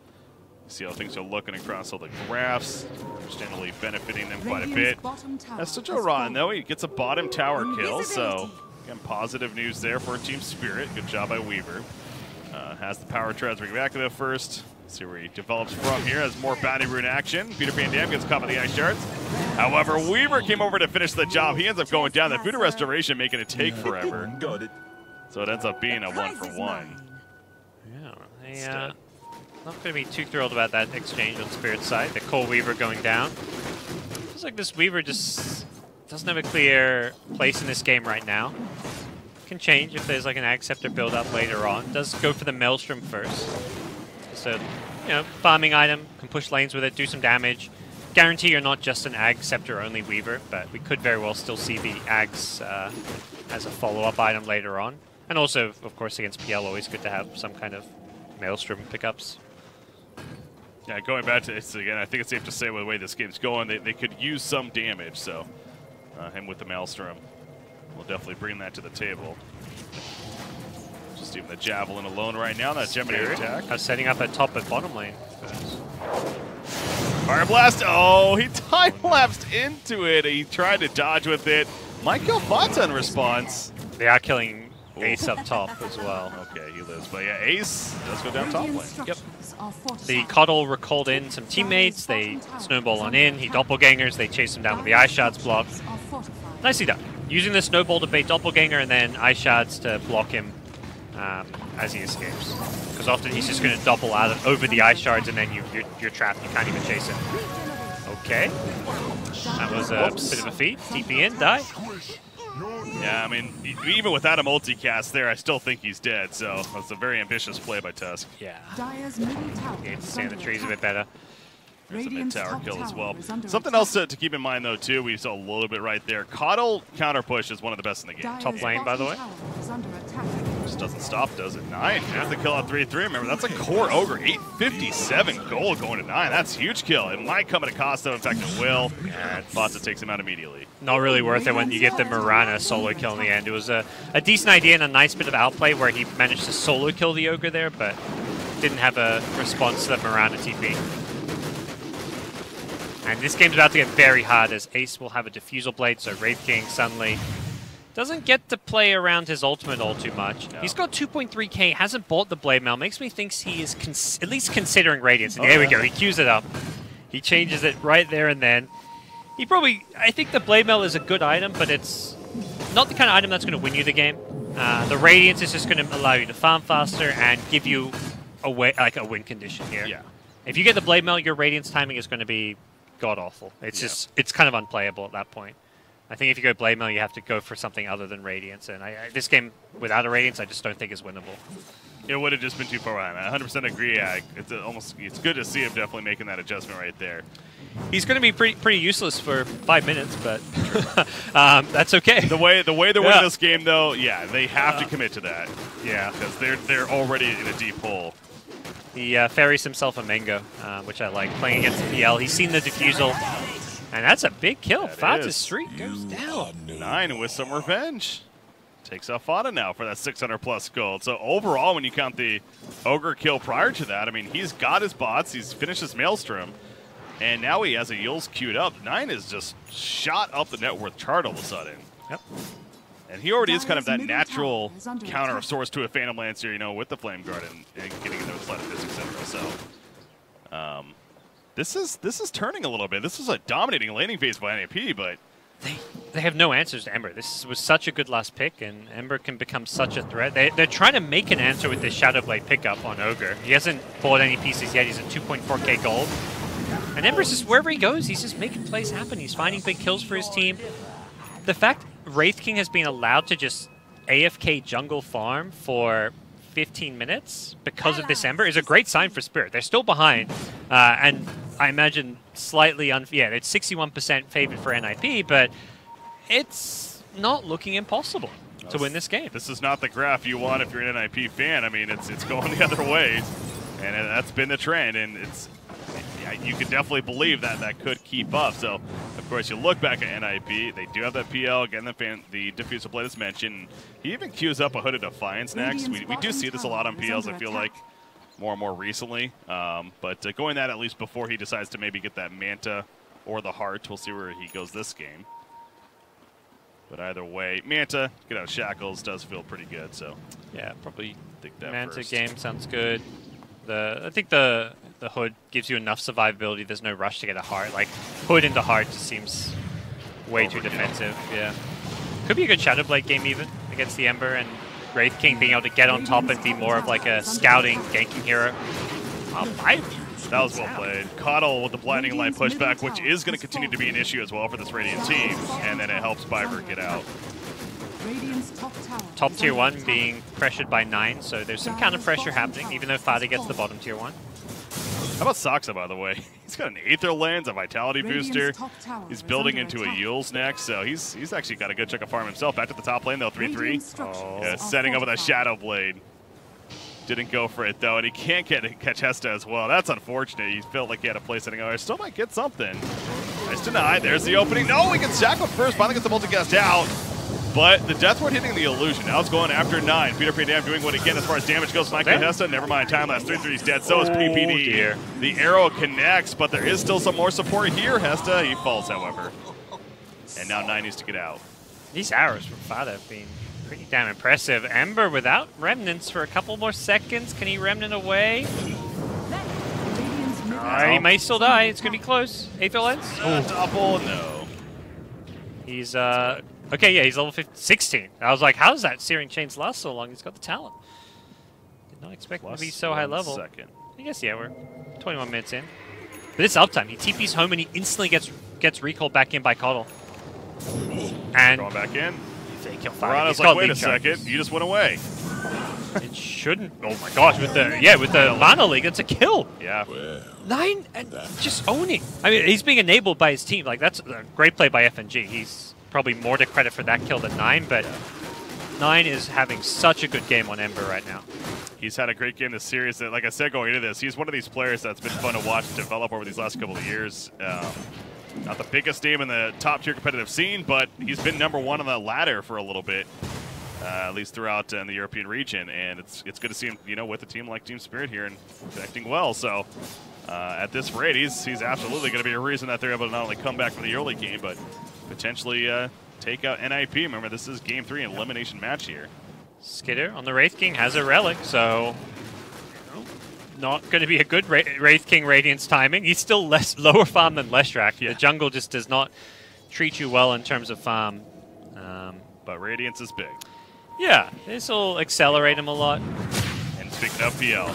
[SPEAKER 1] See how things are looking across all the graphs. Understandably benefiting them quite a
[SPEAKER 3] Radiant's
[SPEAKER 1] bit.
[SPEAKER 3] bottom tower
[SPEAKER 1] That's still
[SPEAKER 3] has
[SPEAKER 1] Joe Rotten,
[SPEAKER 3] fallen.
[SPEAKER 1] though. He gets a bottom tower kill, so
[SPEAKER 3] Invisibility.
[SPEAKER 1] again, positive news there for Team Spirit. Good job by Weaver. Has the power treads bring back to the first. See where he develops from here. Has more bounty rune action. Peter Van Dam gets caught by the ice shards. However, Weaver came over to finish the job. He ends up going down. That Voodoo Restoration making it take forever.
[SPEAKER 4] Got it.
[SPEAKER 1] So it ends up being a 1-for-1.
[SPEAKER 2] Yeah, they,
[SPEAKER 1] Instead.
[SPEAKER 2] not going to be too thrilled about that exchange on Spirit's side. The Core Weaver going down. Feels like this Weaver just doesn't have a clear place in this game right now. Can change if there's like an Ag Scepter build up later on. Does go for the Maelstrom first. So, you know, farming item, can push lanes with it, do some damage. Guarantee you're not just an Ag Scepter only Weaver, but we could very well still see the Ags as a follow-up item later on. And also, of course, against PL, always good to have some kind of Maelstrom pickups.
[SPEAKER 1] Yeah, going back to this again, I think it's safe to say with the way this game's going, they could use some damage. So him with the Maelstrom will definitely bring that to the table. Just even the Javelin alone right now, that Gemini attack.
[SPEAKER 2] Setting up at top and bottom lane.
[SPEAKER 1] Fire Blast, oh, he time-lapsed into it. He tried to dodge with it. Might kill Fata in response.
[SPEAKER 2] They are killing Ace up top as well.
[SPEAKER 1] Okay, he lives. But yeah, Ace does go down top lane.
[SPEAKER 2] Yep.
[SPEAKER 3] Are
[SPEAKER 2] The
[SPEAKER 3] fortified.
[SPEAKER 2] Coddle recalled in some teammates, they snowball on in, he doppelgangers, they chase him down with the Ice Shards block.
[SPEAKER 3] Are fortified.
[SPEAKER 2] Nicely done. Using the snowball to bait doppelganger and then Ice Shards to block him as he escapes. Because often he's just going to doppel out over the Ice Shards and then you're trapped, you can't even chase him. Okay. That was a bit of a feat. TP in, die.
[SPEAKER 1] Yeah, I mean, even without a multicast there, I still think he's dead. So that's a very ambitious play by Tusk.
[SPEAKER 2] Yeah.
[SPEAKER 3] Dire's middle tower
[SPEAKER 2] Need to
[SPEAKER 3] is
[SPEAKER 2] stay in the
[SPEAKER 3] under
[SPEAKER 2] trees a bit
[SPEAKER 3] attack.
[SPEAKER 2] better.
[SPEAKER 1] There's a
[SPEAKER 3] Radiant's
[SPEAKER 1] mid-tower
[SPEAKER 3] top
[SPEAKER 1] kill as
[SPEAKER 3] tower
[SPEAKER 1] well.
[SPEAKER 3] is under
[SPEAKER 1] Something
[SPEAKER 3] attack.
[SPEAKER 1] else to keep in mind, though, too, we saw a little bit right there. Coddle counter push is one of the best in the game.
[SPEAKER 3] Dire's
[SPEAKER 2] Top lane, by the
[SPEAKER 3] bottom
[SPEAKER 2] way.
[SPEAKER 3] tower is under attack.
[SPEAKER 1] Just doesn't stop, does it? 9. There's the kill at 3-3. Remember, that's a core ogre. 857 gold going to 9. That's a huge kill. It might come at a cost, though. In fact, it will. And Fata takes him out immediately.
[SPEAKER 2] Not really worth it when you get the Mirana solo kill in the end. It was a decent idea and a nice bit of outplay where he managed to solo kill the Ogre there, but didn't have a response to the Mirana TP. And this game's about to get very hard as Ace will have a Diffusal Blade, so Wraith King suddenly doesn't get to play around his ultimate all too much.
[SPEAKER 1] No.
[SPEAKER 2] He's got 2.3k, hasn't bought the Blade Mail. Makes me think he is at least considering Radiance. And there we go, he queues it up. He changes it right there and then. I think the Blade Mail is a good item, but it's not the kind of item that's going to win you the game. The Radiance is just going to allow you to farm faster and give you a win condition here.
[SPEAKER 1] Yeah.
[SPEAKER 2] If you get the Blade Mail, your Radiance timing is going to be god-awful. It's it's kind of unplayable at that point. I think if you go Blade Mail, you have to go for something other than Radiance. And this game, without a Radiance, I just don't think is winnable.
[SPEAKER 1] It would have just been too far behind. I 100% agree. Yeah, it's good to see him definitely making that adjustment right there.
[SPEAKER 2] He's going to be pretty useless for 5 minutes, but that's okay.
[SPEAKER 1] The way they're winning this game, though, yeah, they have to commit to that. Yeah, because they're already in a deep hole.
[SPEAKER 2] He ferries himself a mango, which I like. Playing against PL, he's seen the defusal, and that's a big kill. Fata's streak goes down.
[SPEAKER 1] 9 with some revenge. Takes out Fata now for that 600+ gold. So overall, when you count the Ogre kill prior to that, I mean, he's got his bots, he's finished his Maelstrom, and now he has a Yules queued up. 9 is just shot up the net worth chart all of a sudden.
[SPEAKER 2] Yep.
[SPEAKER 1] And he already is kind of that natural counter of source to a Phantom Lancer, you know, with the Flame Guard and getting into those Sleight of Fist, etc. So, this is turning a little bit. This was a dominating laning phase by NAP, but
[SPEAKER 2] they have no answers to Ember. This was such a good last pick, and Ember can become such a threat. They're trying to make an answer with this Shadowblade pickup on Ogre. He hasn't bought any pieces yet. He's at 2.4k gold. And Ember's just, wherever he goes, he's just making plays happen. He's finding big kills for his team. The fact Wraith King has been allowed to just AFK jungle farm for 15 minutes because of this Ember is a great sign for Spirit. They're still behind, and I imagine slightly yeah, it's 61% favored for NIP, but it's not looking impossible to win this game.
[SPEAKER 1] This is not the graph you want if you're an NIP fan. I mean, it's going the other way, and that's been the trend, and you can definitely believe that that could keep up. So, of course, you look back at NIP, they do have that PL, again, the Diffuser Blade is mentioned. He even queues up a Hooded Defiance next. We do see this a lot on PLs, I feel like, more and more recently. But going that at least before he decides to maybe get that Manta or the Heart. We'll see where he goes this game. But either way, Manta, get out of Shackles, does feel pretty good. So
[SPEAKER 2] yeah, probably
[SPEAKER 1] think that
[SPEAKER 2] Manta
[SPEAKER 1] first.
[SPEAKER 2] game sounds good. I think the Hood gives you enough survivability. There's no rush to get a Heart. Like, Hood into Heart just seems way too defensive. Yeah. Could be a good Shadowblade game even against the Ember, and Wraith King being able to get on top and be more of like a scouting, ganking hero.
[SPEAKER 1] That was well played. Coddle with the Blinding Light pushback, which is going to continue to be an issue as well for this Radiant team, and then it helps Byver get out.
[SPEAKER 2] Top tier 1 being pressured by 9, so there's some counter pressure happening, even though Fada gets the bottom tier 1.
[SPEAKER 1] How about Saksa, by the way? He's got an Aether Lens, a Vitality booster. He's building into a Yules next, so he's actually got a good chunk of farm himself. Back to the top lane, though, 3-3. Yeah, setting up with a Shadow Blade. Didn't go for it, though, and he can't catch Hesta as well. That's unfortunate. He felt like he had a play setting. I still might get something. Nice denied. There's the opening. No, he gets shackled first. Finally gets the multicast out. But the Death Ward hitting the illusion. Now it's going after 9. Peter Pan doing what again as far as damage goes. Michael Hesta, never mind. Time lapse. 3-3 is dead. So is PPD.
[SPEAKER 2] Dear.
[SPEAKER 1] The arrow connects, but there is still some more support here. Hesta, he falls, however. And now 9 needs to get out.
[SPEAKER 2] These arrows from Fada have been pretty damn impressive. Ember without Remnants for a couple more seconds. Can he Remnant away? He may still die. It's going to be close. Aether Lens.
[SPEAKER 1] Double, no.
[SPEAKER 2] He's, okay, yeah, he's level 16. I was like, how does that Searing Chains last so long? He's got the talent. Did not expect him to be so high level.
[SPEAKER 1] Second.
[SPEAKER 2] I guess, yeah, we're 21 minutes in. But it's uptime. He TP's home and he instantly gets recalled back in by Coddle. And
[SPEAKER 1] going back in.
[SPEAKER 2] They kill
[SPEAKER 1] Piranha's like, wait a second, you just went away.
[SPEAKER 2] It shouldn't. Oh my gosh, with the Mana League, that's a kill.
[SPEAKER 1] Yeah.
[SPEAKER 2] 9 and just owning. I mean, he's being enabled by his team. Like, that's a great play by FNG. He's probably more to credit for that kill than 9, but 9 is having such a good game on Ember right now.
[SPEAKER 1] He's had a great game this series. That, like I said, going into this, he's one of these players that's been fun to watch develop over these last couple of years. Not the biggest name in the top-tier competitive scene, but he's been #1 on the ladder for a little bit, at least throughout in the European region. And it's good to see him, you know, with a team like Team Spirit here and connecting well. So at this rate, he's absolutely going to be a reason that they're able to not only come back from the early game, but potentially take out NIP. Remember, this is Game 3, an elimination match here.
[SPEAKER 2] Skidder on the Wraith King has a Relic, so not going to be a good Wraith King Radiance timing. He's still lower farm than Leshrac.
[SPEAKER 1] Yeah.
[SPEAKER 2] The jungle just does not treat you well in terms of farm.
[SPEAKER 1] But Radiance is big.
[SPEAKER 2] Yeah, this will accelerate him a lot.
[SPEAKER 1] And speaking of PL,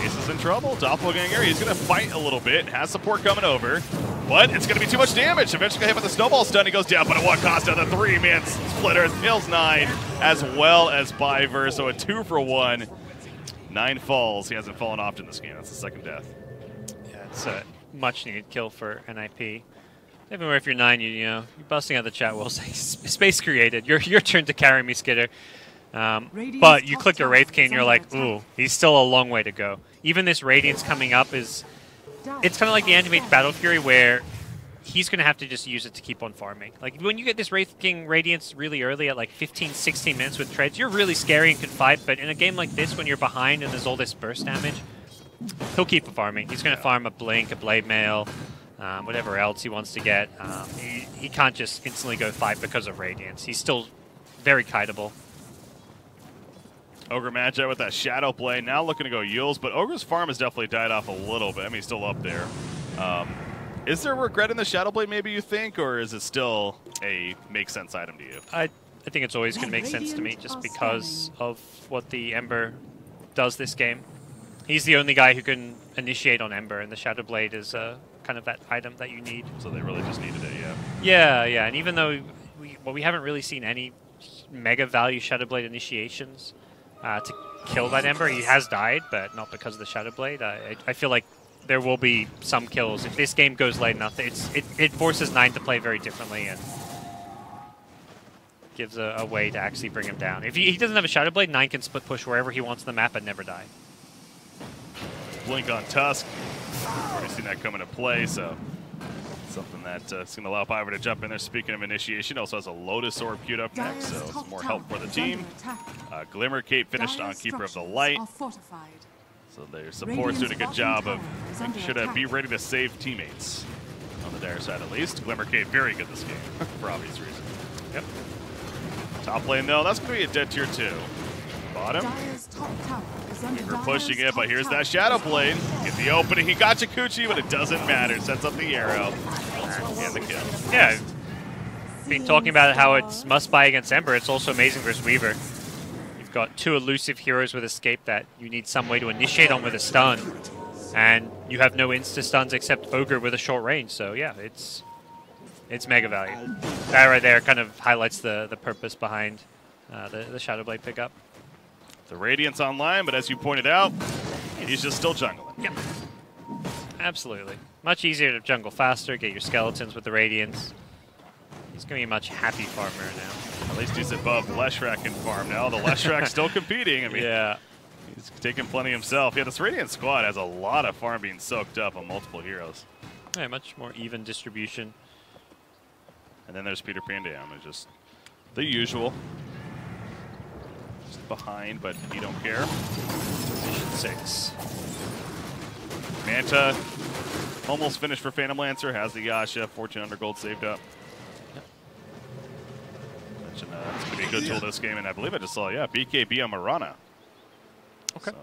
[SPEAKER 1] Ace is in trouble. Doppelganger, he's going to fight a little bit. Has support coming over. But it's going to be too much damage. Eventually hit with the snowball stun. He goes down, but at what cost? The 3-man splitter kills 9 as well as Byver. So a 2-for-1. 9 falls. He hasn't fallen often this game. That's the second death.
[SPEAKER 2] Yeah, it's much needed kill for NIP. Everywhere if you're 9, you're busting out the chat will say space created. Your turn to carry me, Skitter. But you click your Wraith King and you're like, ooh, he's still a long way to go. Even this Radiance coming up it's kind of like the Anti-Mage Battle Fury where he's going to have to just use it to keep on farming. Like when you get this Wraith King Radiance really early at like 15, 16 minutes with treads, you're really scary and can fight, but in a game like this when you're behind and there's all this burst damage, he'll keep farming. He's going to farm a Blink, a Blade Mail, whatever else he wants to get. He can't just instantly go fight because of Radiance. He's still very kiteable.
[SPEAKER 1] Ogre matchup with that Shadow Blade. Now looking to go Yules, but Ogre's farm has definitely died off a little bit. I mean, he's still up there. Is there regret in the Shadow Blade, maybe you think, or is it still a make sense item to you?
[SPEAKER 2] I think it's always going to make sense to me just because of what the Ember does this game. He's the only guy who can initiate on Ember, and the Shadow Blade is kind of that item that you need.
[SPEAKER 1] So they really just needed it,
[SPEAKER 2] Yeah, and even though we haven't really seen any mega value Shadow Blade initiations to kill that Ember, he has died, but not because of the Shadow Blade. I feel like there will be some kills. If this game goes late enough, it forces 9 to play very differently and gives a way to actually bring him down. If he doesn't have a Shadow Blade, 9 can split push wherever he wants on the map and never die.
[SPEAKER 1] Blink on Tusk. Already seen that come into play, so something that's going to allow Pyjamas to jump in there. Speaking of initiation, also has a Lotus Orb queued up next, so some more help for the team. Glimmer Cape finished on Keeper of the Light. So their support's doing a good job of making sure to be ready to save teammates on the Dire side at least. Glimmer Cape very good this game for obvious reasons. Yep. Top lane though, that's going to be a dead tier 2. Bottom. We're pushing it, but here's that Shadow Blade. Get the opening. He got Jacuzzi, but it doesn't matter. Sets up the arrow and the kill.
[SPEAKER 2] Yeah. Been talking about how it's must buy against Ember. It's also amazing versus Weaver. You've got 2 elusive heroes with Escape that you need some way to initiate on with a stun. And you have no insta-stuns except Ogre with a short range. So yeah, it's mega value. That right there kind of highlights the purpose behind the Shadow Blade pickup.
[SPEAKER 1] The Radiance online, but as you pointed out, he's just still jungling.
[SPEAKER 2] Yep. Absolutely. Much easier to jungle faster, get your skeletons with the Radiance. He's going to be a much happy farmer now.
[SPEAKER 1] At least he's above Leshrac in farm now. The Leshrac's still competing. I mean,
[SPEAKER 2] yeah.
[SPEAKER 1] He's taking plenty himself. Yeah, this Radiant squad has a lot of farm being soaked up on multiple heroes.
[SPEAKER 2] Yeah, much more even distribution.
[SPEAKER 1] And then there's Peter Pan damage, just the usual. Just behind, but you don't care.
[SPEAKER 2] Position 6.
[SPEAKER 1] Manta almost finished for Phantom Lancer. Has the Yasha. 1400 gold saved up.
[SPEAKER 2] Yep.
[SPEAKER 1] Mentioned it's going to be a good tool this game, and I believe I just saw, BKB on Marana.
[SPEAKER 2] Okay.
[SPEAKER 1] So.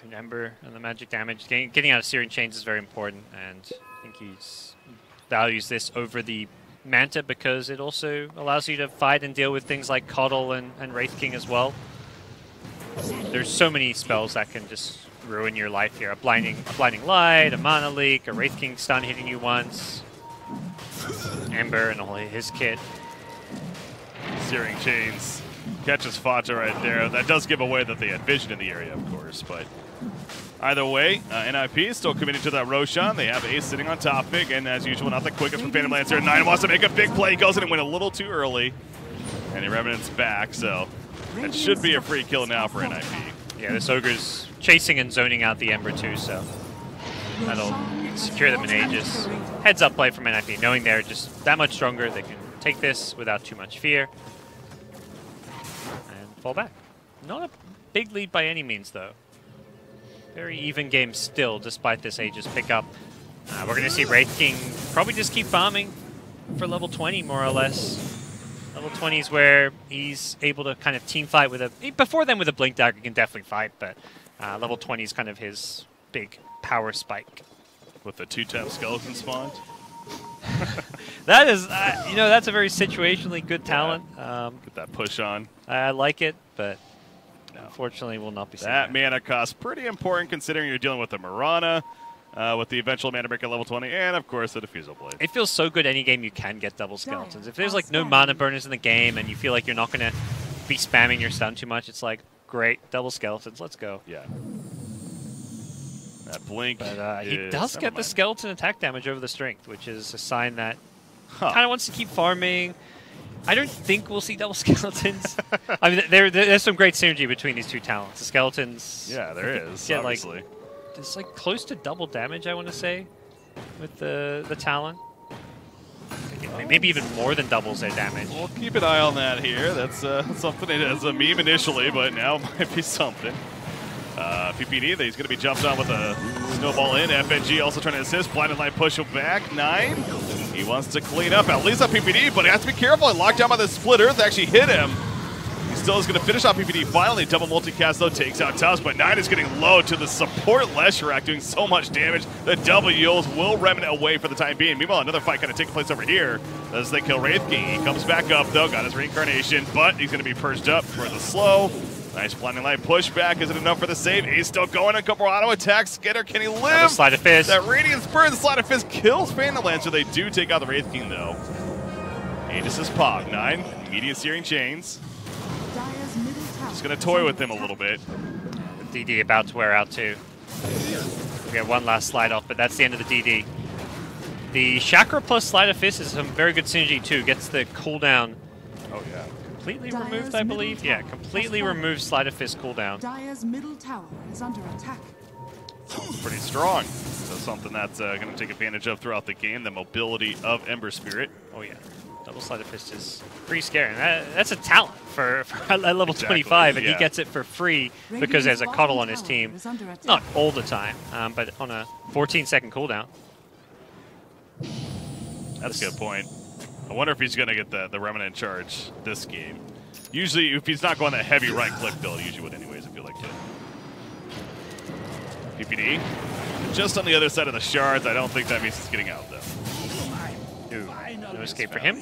[SPEAKER 2] And Ember and the magic damage. Getting out of Searing Chains is very important, and I think he values this over the Manta because it also allows you to fight and deal with things like Coddle and Wraith King as well. There's so many spells that can just ruin your life here. A blinding light, a mana leak, a Wraith King stun hitting you once, Ember and all his kit.
[SPEAKER 1] Searing Chains catches Fata right there. That does give away that they had vision in the area, of course, but either way, NIP is still committed to that Roshan. They have Ace sitting on top big, and as usual, not the quickest from Phantom Lancer. 9 wants to make a big play, goes in and went a little too early, and the Revenant's back, so it should be a free kill now for NIP.
[SPEAKER 2] Yeah, this Ogre's chasing and zoning out the Ember too, so that'll secure them in Aegis. Heads up play from NIP, knowing they're just that much stronger, they can take this without too much fear and fall back. Not a big lead by any means, though. Very even game still, despite this Aegis pickup. We're going to see Wraith King probably just keep farming for level 20, more or less. Level 20 is where he's able to kind of team fight with a... Before then, with a Blink Dagger, he can definitely fight, but level 20 is kind of his big power spike.
[SPEAKER 1] With the 2-tap skeleton spawned.
[SPEAKER 2] That is, that's a very situationally good talent.
[SPEAKER 1] Get that push on.
[SPEAKER 2] I like it, but unfortunately will not be seeing
[SPEAKER 1] that mana cost pretty important considering you're dealing with the Marana, with the eventual mana break at level 20, and of course the Diffusal Blade.
[SPEAKER 2] It feels so good any game you can get double skeletons. If there's like no mana burners in the game and you feel like you're not going to be spamming your stun too much, it's like, great, double skeletons, let's go.
[SPEAKER 1] Yeah. That blink.
[SPEAKER 2] But he
[SPEAKER 1] is,
[SPEAKER 2] does
[SPEAKER 1] never
[SPEAKER 2] get the
[SPEAKER 1] mind.
[SPEAKER 2] skeleton attack damage over the strength, which is a sign that
[SPEAKER 1] Huh.
[SPEAKER 2] kind of wants to keep farming. I don't think we'll see double skeletons. I mean, there's some great synergy between these two talents. The skeletons.
[SPEAKER 1] Yeah, there is.
[SPEAKER 2] get,
[SPEAKER 1] Obviously.
[SPEAKER 2] It's like close to double damage, I want to say, with the talent. Maybe even more than doubles their damage.
[SPEAKER 1] We'll keep an eye on that here. That's something it is a meme initially, but now it might be something. PPD, he's going to be jumped on with a snowball in. FNG also trying to assist. Blinded Light push him back. 9. He wants to clean up at least on PPD, but he has to be careful. Locked down by the split earth actually hit him. He still is going to finish off PPD. Finally, double multicast though takes out Tusk, but 9 is getting low to the support Leshrac, doing so much damage. The double Yules will remnant away for the time being. Meanwhile, another fight kind of taking place over here as they kill Wraith King. He comes back up though, got his reincarnation, but he's going to be purged up for the slow. Nice blinding light pushback. Is it enough for the save? He's still going. A couple auto attacks. Skitter, can he live?
[SPEAKER 2] Slide of Fist.
[SPEAKER 1] That Radiant Spur and Slide of Fist kills Phantom Lancer. They do take out the Wraith King though. Aegis is pop. 9. Immediate Searing Chains.
[SPEAKER 3] Dire's middle tower.
[SPEAKER 1] Just going to toy with him a little bit.
[SPEAKER 2] DD about to wear out too. We get one last slide off, but that's the end of the DD. The Chakra plus Slide of Fist is some very good synergy too. Gets the cooldown
[SPEAKER 1] Oh, yeah.
[SPEAKER 2] completely
[SPEAKER 3] Dire's
[SPEAKER 2] removed, I
[SPEAKER 3] middle
[SPEAKER 2] believe.
[SPEAKER 3] tower
[SPEAKER 2] Yeah, completely
[SPEAKER 3] has fallen.
[SPEAKER 2] removed Slide of Fist cooldown.
[SPEAKER 3] Dire's middle tower is under attack.
[SPEAKER 1] Pretty strong. So something that's going to take advantage of throughout the game. The mobility of Ember Spirit.
[SPEAKER 2] Oh yeah, double Slide of Fist is pretty scary. That's a talent for at level
[SPEAKER 1] Exactly,
[SPEAKER 2] 25, and
[SPEAKER 1] yeah.
[SPEAKER 2] he gets it for free because
[SPEAKER 3] Radiant's
[SPEAKER 2] there's a
[SPEAKER 3] bottom
[SPEAKER 2] Cuddle on his
[SPEAKER 3] tower
[SPEAKER 2] team.
[SPEAKER 3] is under attack.
[SPEAKER 2] Not all the time, but on a 14-second cooldown.
[SPEAKER 1] That's a good point. I wonder if he's going to get the Remnant charge this game. Usually, if he's not going that heavy right-click build, he usually would anyways, I feel like. PPD. Just on the other side of the shards. I don't think that means he's getting out, though.
[SPEAKER 2] Ooh, no escape for him.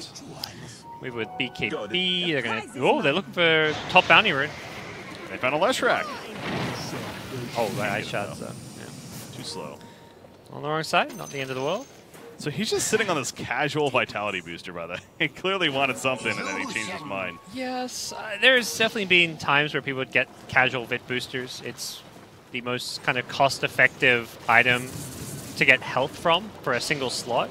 [SPEAKER 2] We would BKB. They're gonna. Oh, they're looking for top bounty rune.
[SPEAKER 1] They found a Leshrac.
[SPEAKER 2] Oh, right, shots. Yeah.
[SPEAKER 1] Too slow.
[SPEAKER 2] On the wrong side. Not the end of the world.
[SPEAKER 1] So he's just sitting on this casual vitality booster, by the way. He clearly wanted something, and then he changed his mind.
[SPEAKER 2] Yes, there's definitely been times where people would get casual Vit boosters. It's the most kind of cost-effective item to get health from for a single slot.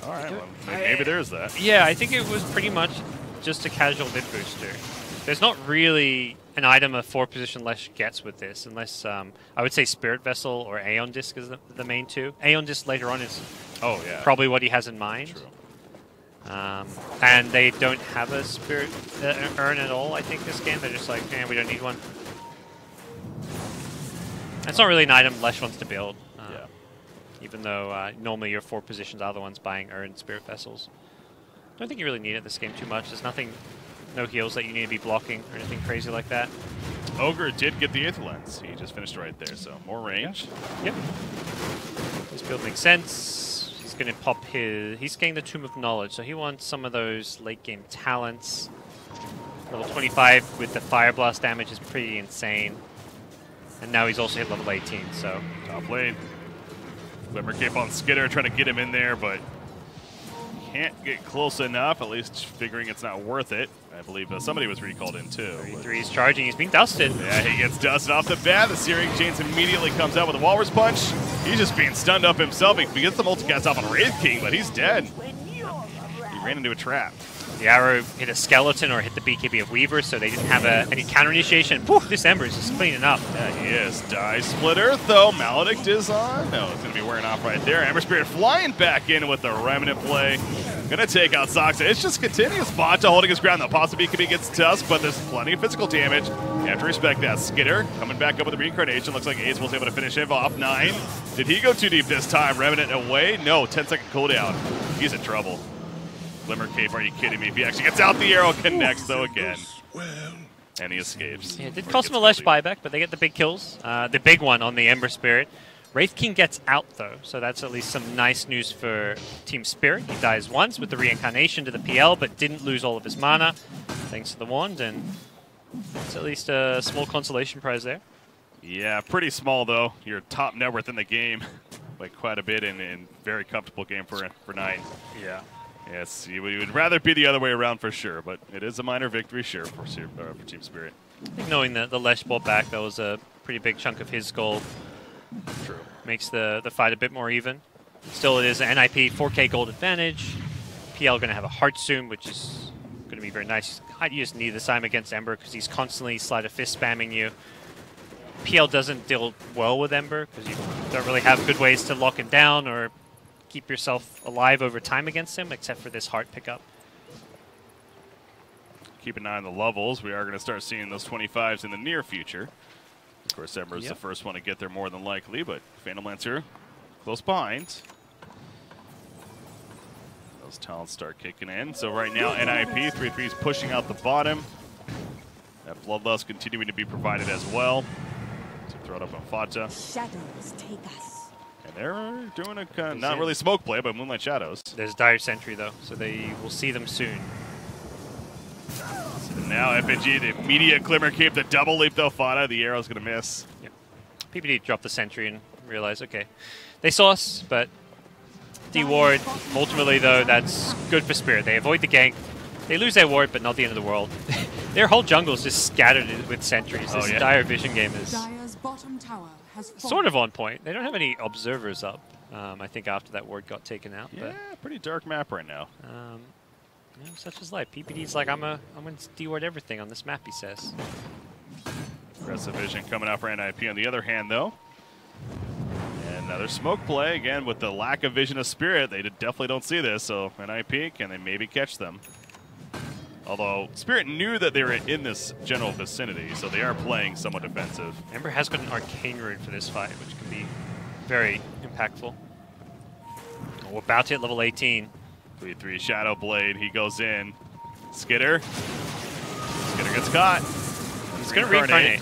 [SPEAKER 1] All right, well, maybe there's that.
[SPEAKER 2] Yeah, I think it was pretty much just a casual Vit booster. There's not really an item a 4-position Lesh gets with this, unless I would say Spirit Vessel or Aeon Disc is the main two. Aeon Disc later on is probably what he has in mind.
[SPEAKER 1] True.
[SPEAKER 2] And they don't have a Spirit Urn at all, I think, this game. They're just like, we don't need one. That's not really an item Lesh wants to build.
[SPEAKER 1] Yeah.
[SPEAKER 2] Even though normally your 4 positions are the ones buying Urn Spirit Vessels. Don't think you really need it this game too much. There's nothing, no heals that you need to be blocking or anything crazy like that.
[SPEAKER 1] Ogre did get the Aether Lens. He just finished right there, so more range.
[SPEAKER 2] Yep. This build makes sense. He's going to pop his... He's getting the Tomb of Knowledge, so he wants some of those late-game talents. Level 25 with the Fire Blast damage is pretty insane. And now he's also hit level 18, so...
[SPEAKER 1] Top lane. Glimmer Cape on Skitter, trying to get him in there, but can't get close enough, at least figuring it's not worth it. I believe somebody was recalled in, too.
[SPEAKER 2] 33 is charging. He's being dusted.
[SPEAKER 1] Yeah, he gets dusted off the bat. The Searing Chains immediately comes out with a Walrus Punch. He's just being stunned up himself. He gets the multicast off on Wraith King, but he's dead. He ran into a trap.
[SPEAKER 2] The arrow hit a skeleton or hit the BKB of Weaver, so they didn't have any counter initiation. Whew, this Ember is just cleaning up.
[SPEAKER 1] Yeah, he is. Die Split Earth, though. Maledict is on. No, it's going to be wearing off right there. Ember Spirit flying back in with the Remnant play. Going to take out Soxa. It's just continuous Bata holding his ground. The possibly BKB gets Tusk, but there's plenty of physical damage. You have to respect that. Skitter coming back up with the reincarnation. Looks like Ace was able to finish him off. 9. Did he go too deep this time? Remnant away? No, 10-second cooldown. He's in trouble. Glimmer Cape, are you kidding me? If he actually gets out, the arrow connects, though, again. And he escapes.
[SPEAKER 2] Yeah, it did cost him a Lesh buyback, but they get the big kills. The big one on the Ember Spirit. Wraith King gets out, though, so that's at least some nice news for Team Spirit. He dies once with the reincarnation to the PL, but didn't lose all of his mana, thanks to the wand, and it's at least a small consolation prize there.
[SPEAKER 1] Yeah, pretty small, though. Your top net worth in the game by quite a bit, and very comfortable game for 9.
[SPEAKER 2] Yeah.
[SPEAKER 1] Yes, you would rather be the other way around for sure, but it is a minor victory, sure, for Team Spirit.
[SPEAKER 2] I think knowing that the Lesh bought back, that was a pretty big chunk of his gold.
[SPEAKER 1] True.
[SPEAKER 2] Makes the fight a bit more even. Still, it is an NIP 4K gold advantage. PL going to have a heart soon, which is going to be very nice. You just need the time against Ember because he's constantly sleight of fist spamming you. PL doesn't deal well with Ember because you don't really have good ways to lock him down or keep yourself alive over time against him, except for this heart pickup.
[SPEAKER 1] Keep an eye on the levels. We are going to start seeing those 25s in the near future. Of course, Ember is the first one to get there more than likely, but Phantom Lancer close behind. Those talents start kicking in. So right now, NIP 3-3 is pushing out the bottom. That Bloodlust continuing to be provided as well. So throw it up on Fata.
[SPEAKER 4] Shadows take us.
[SPEAKER 1] And they're doing a kind of not really smoke play, but Moonlight Shadows.
[SPEAKER 2] There's Dire Sentry, though, so they will see them soon.
[SPEAKER 1] So now FNG, the immediate Glimmer Cape, the double leap, though, Fata. The arrow's going to miss.
[SPEAKER 2] Yep. PPD dropped the Sentry and realized, okay, they saw us, but D-Ward, ultimately, though, that's good for Spirit. They avoid the gank. They lose their ward, but not the end of the world. Their whole jungle is just scattered with sentries. This Dire Vision game is
[SPEAKER 3] Dire's bottom tower has
[SPEAKER 2] sort of on point. They don't have any observers up, I think, after that ward got taken out.
[SPEAKER 1] Yeah, pretty dark map right now.
[SPEAKER 2] You know, such is life. PPD's like, I'm going to D-Ward everything on this map, he says.
[SPEAKER 1] Aggressive Vision coming out for NIP on the other hand, though. And another smoke play, again, with the lack of Vision of Spirit. They definitely don't see this, so NIP, can they maybe catch them? Although Spirit knew that they were in this general vicinity, so they are playing somewhat defensive.
[SPEAKER 2] Ember has got an Arcane Rune for this fight, which can be very impactful. We're about to hit level 18.
[SPEAKER 1] 3-3 Shadow Blade, he goes in. Skitter. Skitter gets caught.
[SPEAKER 2] He's going to reincarnate.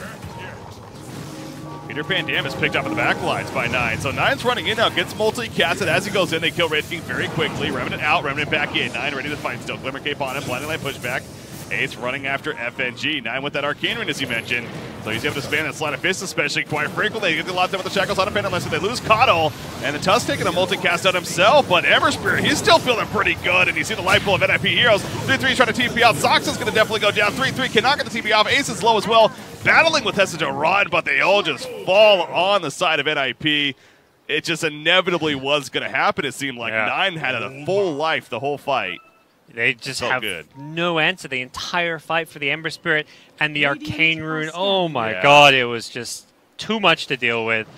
[SPEAKER 1] Peter Pan Dam is picked up in the back lines by 9. So 9's running in now, gets multi-casted as he goes in. They kill Red King very quickly. Remnant out, Remnant back in. 9 ready to fight still. Glimmer Cape on him, blinding light pushback. Ace running after FNG. 9 with that Arcane Rune, as you mentioned. So he's able to spam that Sleight of Fist, especially quite frequently. They get a lot done with the Shackles on a Phantom Lancer. They lose Coddle, and the Tusk taking a multi-cast out himself, but Ember Spirit, he's still feeling pretty good, and you see the light pull of NIP Heroes. 3-3 trying to TP out. Sox is going to definitely go down. 3-3 cannot get the TP off. Ace is low as well. Battling with Hessa to run, but they all just fall on the side of NIP. It just inevitably was going to happen, it seemed like. 9 had a full life the whole fight.
[SPEAKER 2] They just have no answer the entire fight for the Ember Spirit and the Arcane Rune. Oh my god, it was just too much to deal with.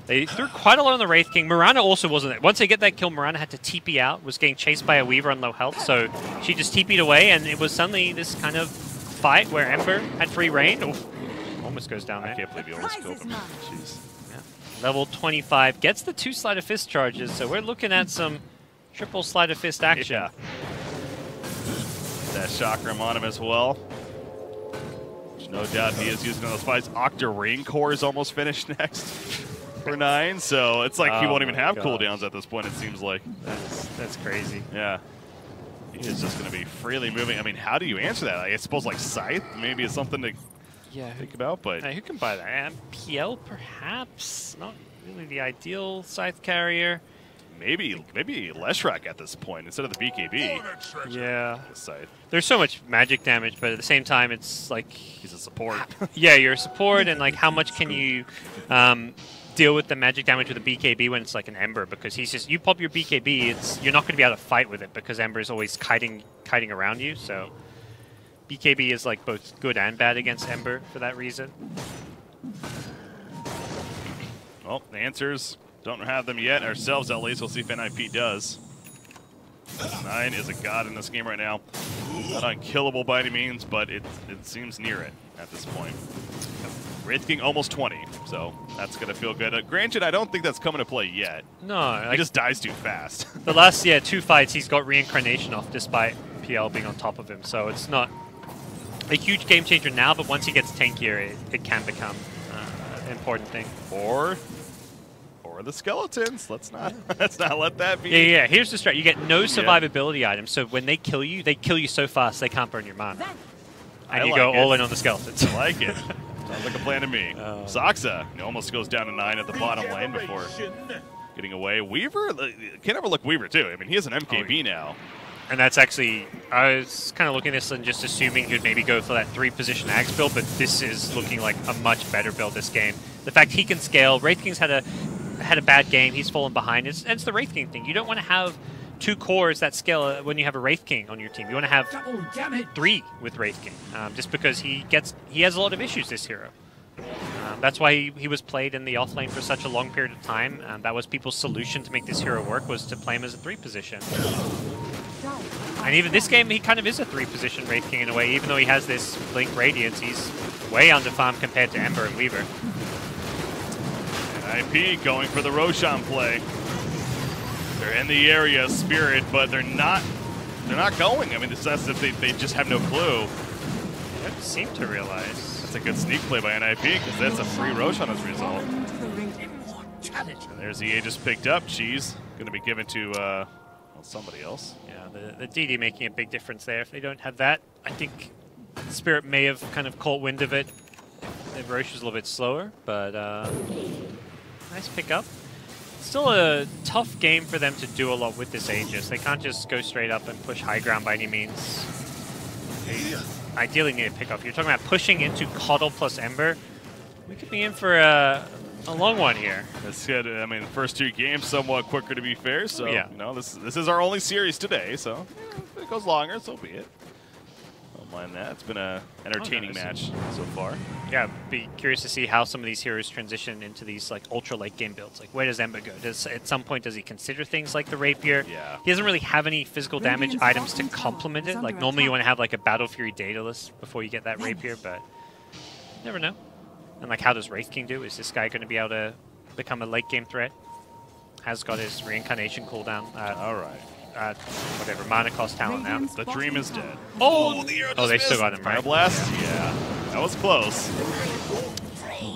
[SPEAKER 2] They threw quite a lot on the Wraith King. Mirana also wasn't there. Once they get that kill, Mirana had to TP out, was getting chased by a Weaver on low health, so she just TP'd away, and it was suddenly this kind of fight where Ember had free reign. Oof, almost goes down there.
[SPEAKER 1] I can't believe he almost killed him. Jeez.
[SPEAKER 2] Yeah. Level 25, gets the 2 Sleight of Fist charges, so we're looking at some triple Sleight of Fist action.
[SPEAKER 1] Yeah. That Chakram on him as well. Which no doubt he is using in those fights. Octa Rain Core is almost finished next for 9, so it's like he won't even have cooldowns at this point, it seems like.
[SPEAKER 2] That's crazy.
[SPEAKER 1] Yeah. He is just going to be freely moving. I mean, how do you answer that? I suppose like Scythe maybe is something to think about, but...
[SPEAKER 2] Who can buy that? PL perhaps? Not really the ideal Scythe carrier.
[SPEAKER 1] Maybe Leshrac at this point instead of the BKB.
[SPEAKER 2] Yeah.
[SPEAKER 1] Scythe.
[SPEAKER 2] There's so much magic damage, but at the same time, it's like...
[SPEAKER 1] He's a support.
[SPEAKER 2] Yeah, you're a support, and like how much can you deal with the magic damage with a BKB when it's like an Ember? Because he's just... You pop your BKB, you're not going to be able to fight with it because Ember is always kiting around you, so... BKB is like both good and bad against Ember for that reason.
[SPEAKER 1] Well, the answers... Don't have them yet ourselves, at least. We'll see if NIP does. 9 is a god in this game right now. Not unkillable by any means, but it seems near it at this point. Wraith King almost 20, so that's going to feel good. Granted, I don't think that's coming to play yet.
[SPEAKER 2] No.
[SPEAKER 1] He just dies too fast.
[SPEAKER 2] The last 2 fights, he's got Reincarnation off despite PL being on top of him, so it's not a huge game changer now, but once he gets tankier, it can become an important thing.
[SPEAKER 1] Or the skeletons. Let's not let that be.
[SPEAKER 2] Yeah. Here's the strat. You get no survivability items, so when they kill you so fast they can't burn your mana. And you go all in on the skeletons.
[SPEAKER 1] I like it. Sounds like a plan to me. Saxa almost goes down to 9 at the bottom lane before getting away. Weaver, can't overlook Weaver too. I mean, he has an MKB now.
[SPEAKER 2] And that's actually, I was kind of looking at this and just assuming he'd maybe go for that 3-position Axe build, but this is looking like a much better build this game. the fact he can scale. Wraith King's had a bad game. He's fallen behind. It's the Wraith King thing. You don't want to have 2 cores that scale when you have a Wraith King on your team. You want to have 3 with Wraith King, just because he has a lot of issues, this hero. That's why he was played in the offlane for such a long period of time. That was people's solution to make this hero work, was to play him as a 3 position. And even this game, he kind of is a 3 position Wraith King in a way. Even though he has this Blink Radiance, he's way under farm compared to Ember and Weaver.
[SPEAKER 1] And IP going for the Roshan play. They're in the area, Spirit, but they're not going. I mean, it's as if they just have no clue.
[SPEAKER 2] They don't seem to realize.
[SPEAKER 1] That's a good sneak play by NIP, because that's a free Roshan as a result. And there's the Aegis picked up. Cheese going to be given to well, somebody else.
[SPEAKER 2] Yeah, the DD making a big difference there. If they don't have that, I think Spirit may have kind of caught wind of it. If Roche was a little bit slower, but nice pickup. Still a tough game for them to do a lot with this Aegis. They can't just go straight up and push high ground by any means. They ideally need a pickup. You're talking about pushing into Coddle plus Ember. We could be in for a long one here.
[SPEAKER 1] That's good. I mean, the first 2 games somewhat quicker, to be fair. So
[SPEAKER 2] yeah.
[SPEAKER 1] You know, this is our only series today. So if it goes longer, so be it. Don't mind that. It's been a entertaining match so far.
[SPEAKER 2] Yeah, be curious to see how some of these heroes transition into these like ultra late game builds. Like, where does Ember go? At some point, does he consider things like the Rapier?
[SPEAKER 1] Yeah.
[SPEAKER 2] He doesn't really have any physical damage items to complement it. Like, normally you want to have like a Battle Fury Daedalus before you get that Rapier, but you never know. And like, how does Wraith King do? Is this guy going to be able to become a late game threat? Has got his reincarnation cooldown.
[SPEAKER 1] All right.
[SPEAKER 2] Whatever, mana cost talent now.
[SPEAKER 1] The dream is dead.
[SPEAKER 2] Oh,
[SPEAKER 1] the arrow
[SPEAKER 2] they still got him, right?
[SPEAKER 1] Blast? Yeah. That was close.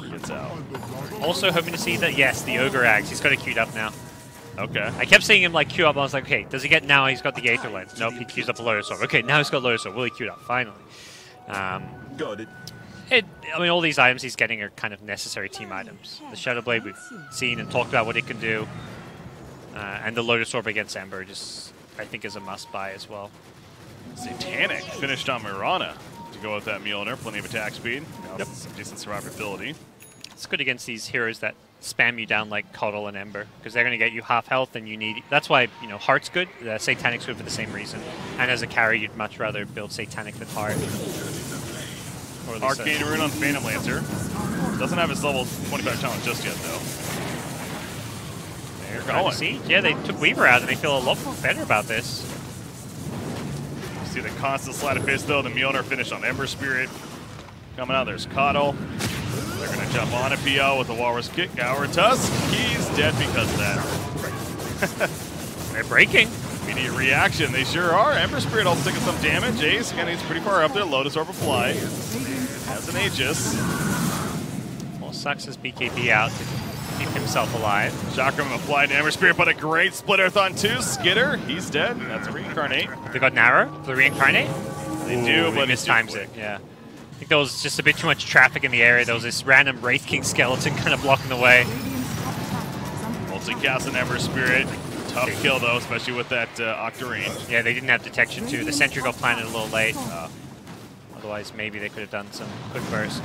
[SPEAKER 1] Gets out.
[SPEAKER 2] Also hoping to see that, yes, the Ogre Axe. He's got it queued up now.
[SPEAKER 1] Okay.
[SPEAKER 2] I kept seeing him like queue up. I was like, okay, does he get now? He's got the Aether Lens. Nope, he queues up a Lotus Orb. Okay, now he's got Lotus Orb. Will he queue up? Finally.
[SPEAKER 5] Got it.
[SPEAKER 2] I mean, all these items he's getting are kind of necessary team items. The Shadow Blade, we've seen and talked about what it can do. And the Lotus Orb against Ember, just, I think, is a must-buy as well.
[SPEAKER 1] Satanic finished on Mirana to go with that Mjolnir. Plenty of attack speed.
[SPEAKER 2] Yep.
[SPEAKER 1] Some decent survivability.
[SPEAKER 2] It's good against these heroes that spam you down like Coddle and Ember, because they're going to get you half health, and you need... That's why, you know, Heart's good. Satanic's good for the same reason. And as a carry, you'd much rather build Satanic than Heart.
[SPEAKER 1] Arcane Rune on Phantom Lancer. Doesn't have his level 25 challenge just yet, though. They're going.
[SPEAKER 2] See? Yeah, they took Weaver out, and they feel a lot better about this.
[SPEAKER 1] You see the constant sleight of fist, though. The Mjolnir finish on Ember Spirit. Coming out, there's Coddle. They're going to jump on a PO with the Walrus Kick. Our Tusk. He's dead because of that.
[SPEAKER 2] They're breaking.
[SPEAKER 1] Immediate reaction. They sure are. Ember Spirit also taking some damage. Ace, again, he's pretty far up there. Lotus Orb Fly. Has an Aegis.
[SPEAKER 2] Well, sucks his BKB out to keep himself alive.
[SPEAKER 1] Chakram applied to Ember Spirit, but a great split earth on 2. Skitter, he's dead. That's a reincarnate.
[SPEAKER 2] They got Narrow for the reincarnate?
[SPEAKER 1] They do, but
[SPEAKER 2] he mistimes it, yeah. I think there was just a bit too much traffic in the area. There was this random Wraith King skeleton kind of blocking the way.
[SPEAKER 1] Multicast an Ember Spirit. Tough kill, though, especially with that Octarine.
[SPEAKER 2] Yeah, they didn't have detection, too. The Sentry got planted a little late. Otherwise, maybe they could have done some quick burst.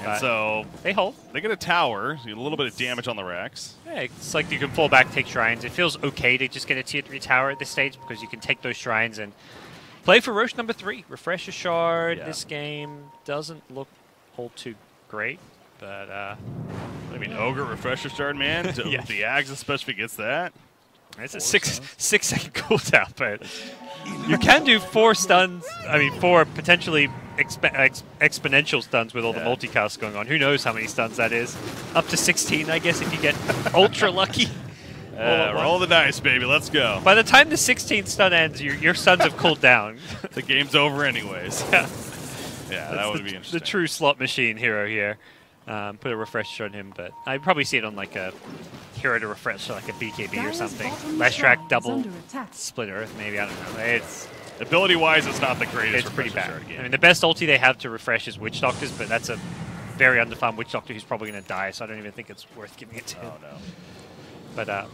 [SPEAKER 1] And so
[SPEAKER 2] they hold.
[SPEAKER 1] They get a tower, a little bit of damage on the Rex.
[SPEAKER 2] Yeah, it's like you can fall back, take shrines. It feels okay to just get a tier 3 tower at this stage, because you can take those shrines and play for Roche number 3. Refresh a shard. Yeah. This game doesn't look all too great, but I
[SPEAKER 1] mean, Ogre Refresher shard, man. Yeah. The Ags especially gets that.
[SPEAKER 2] It's a 6 second cooldown, but you can do 4 stuns. I mean, 4 potentially exponential stuns with all the multicast going on. Who knows how many stuns that is? Up to 16, I guess, if you get ultra lucky.
[SPEAKER 1] Roll the dice, baby. Let's go.
[SPEAKER 2] By the time the 16th stun ends, your stuns have cooled down.
[SPEAKER 1] The game's over anyways.
[SPEAKER 2] Yeah,
[SPEAKER 1] that would be interesting.
[SPEAKER 2] The true slot machine hero here. Put a refresh on him, but I'd probably see it on like a hero to refresh, like a BKB or something. Last track, double split earth, maybe. I don't know. It's
[SPEAKER 1] ability-wise, it's not the greatest.
[SPEAKER 2] It's pretty bad. I mean, the best ulti they have to refresh is Witch Doctors, but that's a very underfarmed Witch Doctor who's probably going to die, so I don't even think it's worth giving it to him.
[SPEAKER 1] Oh, no.
[SPEAKER 2] But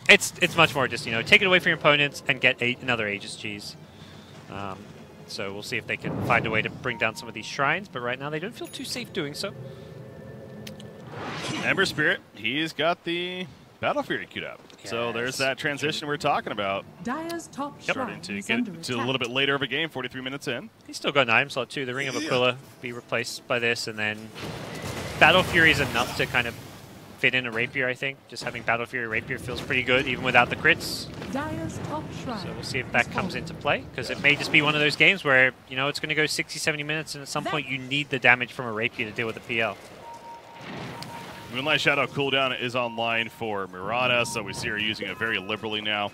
[SPEAKER 2] it's much more just, you know, take it away from your opponents and get another Aegis cheese. So we'll see if they can find a way to bring down some of these shrines, but right now they don't feel too safe doing so.
[SPEAKER 1] Ember Spirit, he's got the Battle Fury queued up. So there's that transition we're talking about.
[SPEAKER 3] Dire's top
[SPEAKER 1] Starting
[SPEAKER 3] shrine
[SPEAKER 1] to
[SPEAKER 3] is
[SPEAKER 1] get
[SPEAKER 3] under
[SPEAKER 1] to a
[SPEAKER 3] attack.
[SPEAKER 1] little bit later of a game, 43 minutes in.
[SPEAKER 2] He's still got an item slot too. The Ring of Aquila be replaced by this, and then Battle Fury is enough to kind of fit in a Rapier, I think. Just having Battle Fury Rapier feels pretty good, even without the crits.
[SPEAKER 3] Dire's top shrine.
[SPEAKER 2] So we'll see if that comes into play, because it may just be one of those games where, you know, it's going to go 60, 70 minutes, and at some point you need the damage from a Rapier to deal with the PL.
[SPEAKER 1] Moonlight Shadow cooldown is online for Mirada, so we see her using it very liberally now.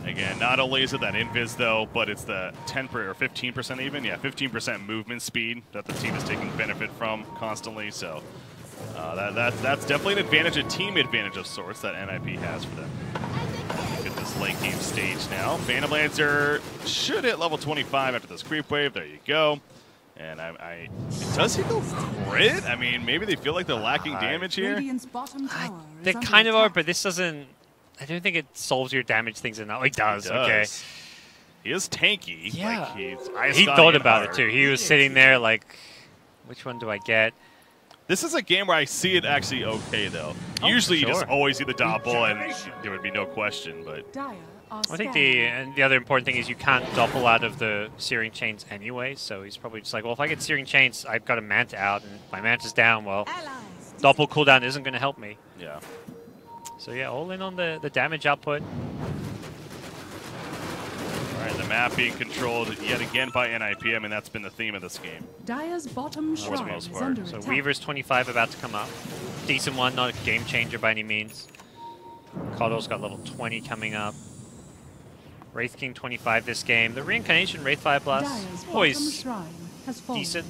[SPEAKER 1] Again, not only is it that invis though, but it's the 10% or 15% even, 15% movement speed that the team is taking benefit from constantly. So that's definitely an advantage, a team advantage of sorts that NIP has for them. Look at this late game stage now. Phantom Lancer should hit level 25 after this creep wave. There you go. And does he go crit? I mean, maybe they feel like they're lacking damage here.
[SPEAKER 3] Radiant's bottom tower is
[SPEAKER 2] They
[SPEAKER 3] under
[SPEAKER 2] kind of are,
[SPEAKER 3] attack.
[SPEAKER 2] but this doesn't... I don't think it solves your damage things enough. It does, okay.
[SPEAKER 1] He is tanky.
[SPEAKER 2] Yeah.
[SPEAKER 1] Like
[SPEAKER 2] He thought about it too. He was sitting there like, which one do I get?
[SPEAKER 1] This is a game where I see it actually okay, though.
[SPEAKER 2] Oh,
[SPEAKER 1] Usually you just
[SPEAKER 2] sure.
[SPEAKER 1] always see the doppel, and there would be no question, but...
[SPEAKER 3] Dire are
[SPEAKER 2] I think
[SPEAKER 3] scanning.
[SPEAKER 2] the other important thing is you can't doppel out of the Searing Chains anyway, so he's probably just like, well, if I get Searing Chains, I've got a Manta out, and if my Manta's down, well, doppel cooldown isn't going to help me.
[SPEAKER 1] Yeah.
[SPEAKER 2] So yeah, all in on the damage output.
[SPEAKER 1] All right, the map being controlled yet again by NIP. I mean, that's been the theme of this game.
[SPEAKER 3] Dire's bottom
[SPEAKER 1] the
[SPEAKER 3] shrine
[SPEAKER 1] most
[SPEAKER 3] is
[SPEAKER 1] part.
[SPEAKER 3] under
[SPEAKER 2] So
[SPEAKER 3] attack.
[SPEAKER 2] Weaver's 25 about to come up. Decent one, not a game changer by any means. Coddle's got level 20 coming up. Wraith King 25 this game. The Reincarnation Wraith Fire Blast,
[SPEAKER 3] Dire's bottom
[SPEAKER 2] always
[SPEAKER 3] shrine has fallen.
[SPEAKER 2] decent.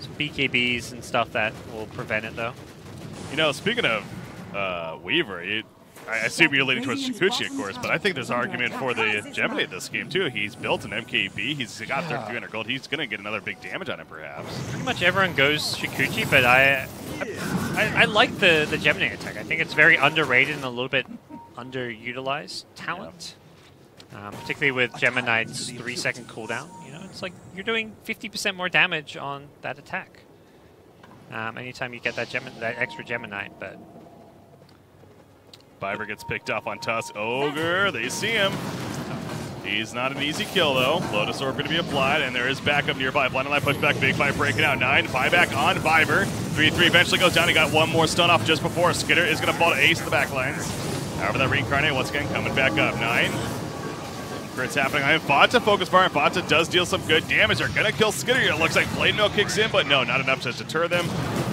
[SPEAKER 2] Some BKBs and stuff that will prevent it though.
[SPEAKER 1] You know, speaking of Weaver, I assume you're leaning towards Shikuchi, of course, but I think there's argument for the Gemini this game, too. He's built an MKB. He's got 3,300 gold. He's going to get another big damage on him, perhaps.
[SPEAKER 2] Pretty much everyone goes Shikuchi, but I like the Gemini attack. I think it's very underrated and a little bit underutilized talent. Particularly with Gemini's 3-second cooldown. You know, it's like you're doing 50% more damage on that attack. Anytime you get that extra Gemini, but...
[SPEAKER 1] Viper gets picked off on Tusk. Ogre, they see him. He's not an easy kill, though. Lotus Orb going to be applied, and there is backup nearby. Blinding Light pushback, Big Fight breaking out. 9, buyback on Viper. 3-3 eventually goes down. He got one more stun off just before. Skitter is going to fall to Ace in the back lines. However, that Reincarnate once again coming back up. 9. Crits happening on him. Fata focus fire, and Fata does deal some good damage. They're going to kill Skitter. It looks like Blade Mill kicks in, but no, not enough to deter them.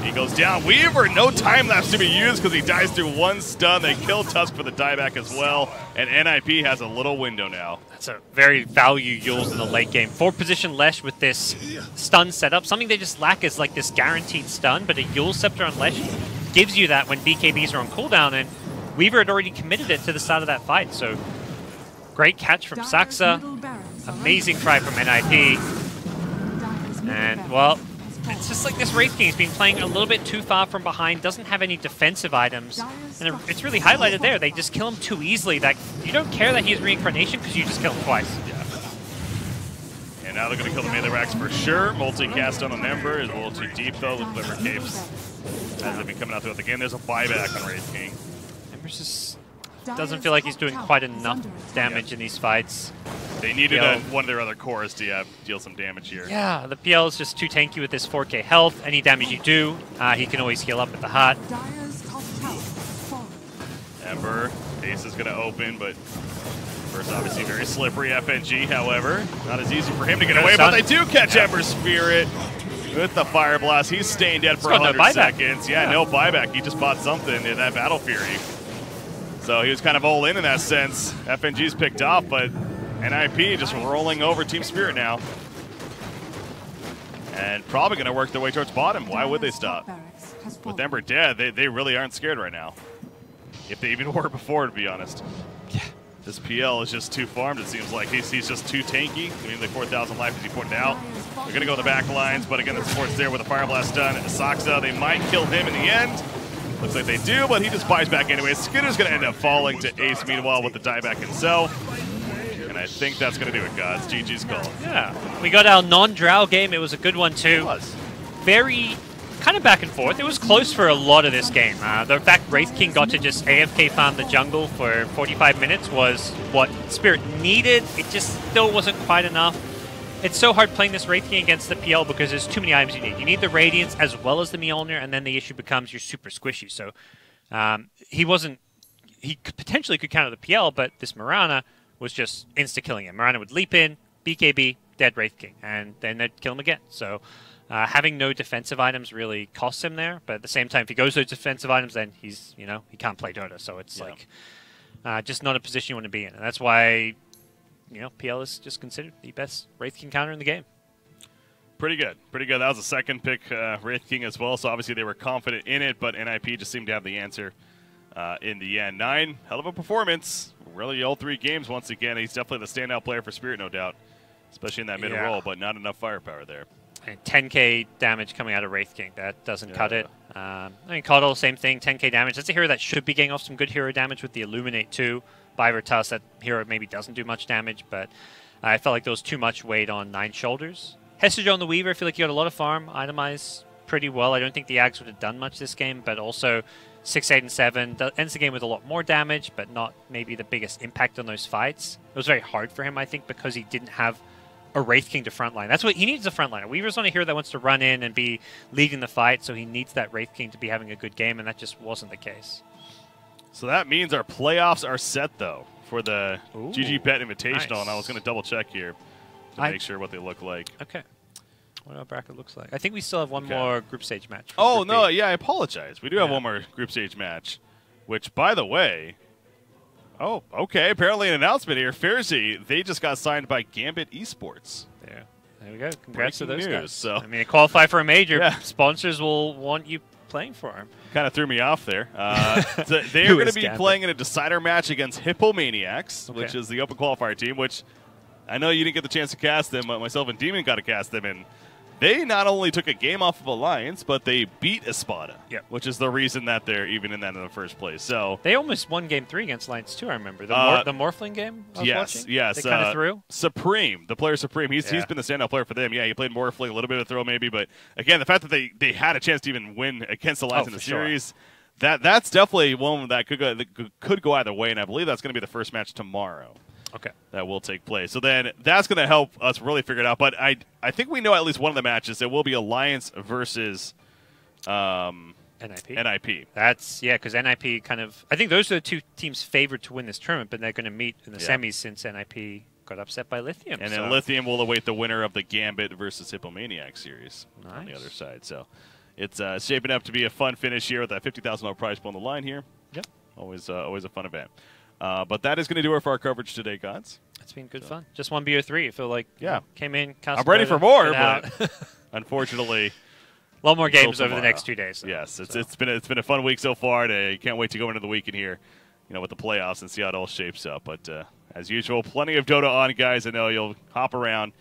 [SPEAKER 1] He goes down. Weaver, no time lapse to be used because he dies through one stun. They kill Tusk for the dieback as well, and NIP has a little window now.
[SPEAKER 2] That's a very value Yules in the late game. 4-position Lesh with this stun setup. Something they just lack is like this guaranteed stun, but a Yule Scepter on Lesh gives you that when BKBs are on cooldown, and Weaver had already committed it to the start of that fight, so great catch from
[SPEAKER 3] Dire's
[SPEAKER 2] Saxa.
[SPEAKER 3] middle barracks are
[SPEAKER 2] Amazing
[SPEAKER 3] under
[SPEAKER 2] try from NIP.
[SPEAKER 3] Dire's middle
[SPEAKER 2] And,
[SPEAKER 3] barracks
[SPEAKER 2] well,
[SPEAKER 3] has fallen.
[SPEAKER 2] it's just like this Wraith King has been playing a little bit too far from behind, doesn't have any defensive items, and it's really highlighted there. They just kill him too easily. That you don't care that he has Reincarnation because you just kill him twice.
[SPEAKER 1] Yeah. And now they're going to kill the melee racks for sure. Multicast on an Ember is a little too deep, though, with Liver Capes. As they've been coming out throughout the game, there's a buyback on Wraith King.
[SPEAKER 2] Ember's just doesn't feel like he's doing quite enough damage in these fights.
[SPEAKER 1] They needed
[SPEAKER 2] PL.
[SPEAKER 1] one of their other cores to deal some damage here.
[SPEAKER 2] Yeah, the PL is just too tanky with this 4K health. Any damage you do, he can always heal up at the heart.
[SPEAKER 3] Dire's top tower has fallen.
[SPEAKER 1] Ember, Ace is going to open, but first obviously very slippery FNG, however. Not as easy for him to get away, but they do catch Ember's Spirit with the Fire Blast. He's staying dead for
[SPEAKER 2] He's got no
[SPEAKER 1] 100
[SPEAKER 2] buyback.
[SPEAKER 1] seconds. Yeah, no buyback. He just bought something in that Battle Fury. So he was kind of all in that sense. FNG's picked off, but NIP just rolling over Team Spirit now. And probably going to work their way towards bottom. Why would they
[SPEAKER 3] Dire's top
[SPEAKER 1] stop?
[SPEAKER 3] barracks has
[SPEAKER 1] With
[SPEAKER 3] fallen.
[SPEAKER 1] Ember dead, they really aren't scared right now. If they even were before, to be honest.
[SPEAKER 2] Yeah.
[SPEAKER 1] This PL is just too farmed, it seems like. He's just too tanky. I mean, like 4,000 life, as you pointed out. They're going to go in the back lines, but again, the support's there with a Fire Blast done. Saxa, they might kill him in the end. Looks like they do, but he just buys back anyway. Skitter's going to end up falling to Ace, meanwhile, with the dieback himself. And I think that's going to do it, GoDz. GG's call.
[SPEAKER 2] Yeah, we got our non-drow game. It was a good one too. Very kind kind of back and forth. It was close for a lot of this game. The fact Wraith King got to just AFK farm the jungle for 45 minutes was what Spirit needed. It just still wasn't quite enough. It's so hard playing this Wraith King against the PL because there's too many items you need. You need the Radiance as well as the Mjolnir, and then the issue becomes you're super squishy. So he potentially could counter the PL, but this Mirana was just insta-killing him. Mirana would leap in, BKB, dead Wraith King, and then they'd kill him again. So having no defensive items really costs him there, but at the same time, if he goes to those defensive items, then he's, he can't play Dota. So it's like just not a position you want to be in. And that's why, PL is just considered the best Wraith King counter in the game.
[SPEAKER 1] Pretty good. Pretty good. That was the second pick, Wraith King as well, so obviously they were confident in it, but NIP just seemed to have the answer in the end. 9, hell of a performance. Really all 3 games once again. He's definitely the standout player for Spirit, no doubt, especially in that middle role, but not enough firepower there.
[SPEAKER 2] And 10k damage coming out of Wraith King. That doesn't cut it. Coddle, same thing, 10k damage. That's a hero that should be getting off some good hero damage with the Illuminate too. By Virtus, that hero maybe doesn't do much damage, but I felt like there was too much weight on 9 shoulders. Hestajo and the Weaver, I feel like you got a lot of farm, itemized pretty well. I don't think the Ags would have done much this game, but also 6, 8, and 7 ends the game with a lot more damage, but not maybe the biggest impact on those fights. It was very hard for him, I think, because he didn't have a Wraith King to frontline. That's what he needs, a frontliner. Weaver's not a hero that wants to run in and be leading the fight, so he needs that Wraith King to be having a good game, and that just wasn't the case.
[SPEAKER 1] So that means our playoffs are set, though, for the GG.Bet Invitational,
[SPEAKER 2] nice.
[SPEAKER 1] And I was going to double-check here to make sure what they look like.
[SPEAKER 2] Okay. What our bracket looks like. I think we still have one more group stage match.
[SPEAKER 1] Oh, no, yeah, I apologize. We do have one more group stage match, which, by the way, okay, apparently an announcement here. Fairzy, they just got signed by GG.Bet Esports.
[SPEAKER 2] Yeah. There we go. Congrats to those guys.
[SPEAKER 1] So.
[SPEAKER 2] I mean, qualify for a major. Sponsors will want you playing for them.
[SPEAKER 1] Kind of threw me off there. So they are going to be playing in a decider match against Hippomaniacs, which is the open qualifier team, which I know you didn't get the chance to cast them, but myself and Demon got to cast them, and they not only took a game off of Alliance, but they beat Espada, which is the reason that they're even in that in the first place. So
[SPEAKER 2] they almost won game 3 against Alliance too. I remember the Morphling game. I was watching.
[SPEAKER 1] Yes,
[SPEAKER 2] they kind of threw.
[SPEAKER 1] Supreme, the player Supreme. He's been the standout player for them. Yeah, he played Morphling, a little bit of throw maybe, but again, the fact that they had a chance to even win against Alliance in the series, that's definitely one that could go either way, and I believe that's going to be the first match tomorrow.
[SPEAKER 2] Okay.
[SPEAKER 1] That will take place. So then that's going to help us really figure it out. But I think we know at least one of the matches. It will be Alliance versus NIP.
[SPEAKER 2] That's, because NIP kind of, I think those are the 2 teams favored to win this tournament, but they're going to meet in the semis since NIP got upset by Lithium.
[SPEAKER 1] And then Lithium will await the winner of the GG.Bet versus Hippomaniac series on the other side. So it's shaping up to be a fun finish here with that $50,000 prize pool on the line here.
[SPEAKER 2] Yep.
[SPEAKER 1] Always a fun event. But that is going to do it for our coverage today, GoDz.
[SPEAKER 2] It's been good fun. Just one BO3. I feel like came in.
[SPEAKER 1] I'm ready for more, but unfortunately,
[SPEAKER 2] a lot more games over the next 2 days.
[SPEAKER 1] Yes, it's been a fun week so far. Can't wait to go into the weekend here, with the playoffs and see how it all shapes up. But as usual, plenty of Dota on, guys. I know you'll hop around.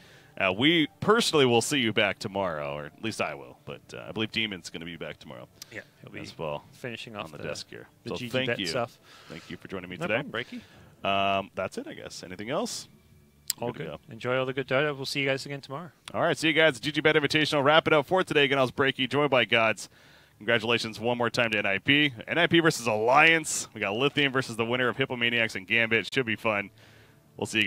[SPEAKER 1] We personally will see you back tomorrow, or at least I will. But I believe Demon's going to be back tomorrow.
[SPEAKER 2] Yeah, he'll be
[SPEAKER 1] as well
[SPEAKER 2] finishing off
[SPEAKER 1] on the desk here.
[SPEAKER 2] The
[SPEAKER 1] so thank you.
[SPEAKER 2] Stuff.
[SPEAKER 1] Thank you for joining me
[SPEAKER 2] no
[SPEAKER 1] today.
[SPEAKER 2] Problem, Breaky.
[SPEAKER 1] That's it, I guess. Anything else?
[SPEAKER 2] All good. Enjoy all the good Dota. We'll see you guys again tomorrow.
[SPEAKER 1] All right, see you guys at GG.Bet Invitational. Wrap it up for today. Again, I was Breaky, joined by GoDz. Congratulations one more time to NIP. NIP versus Alliance. We got Lithium versus the winner of Hippomaniacs and GG.Bet. Should be fun. We'll see you guys.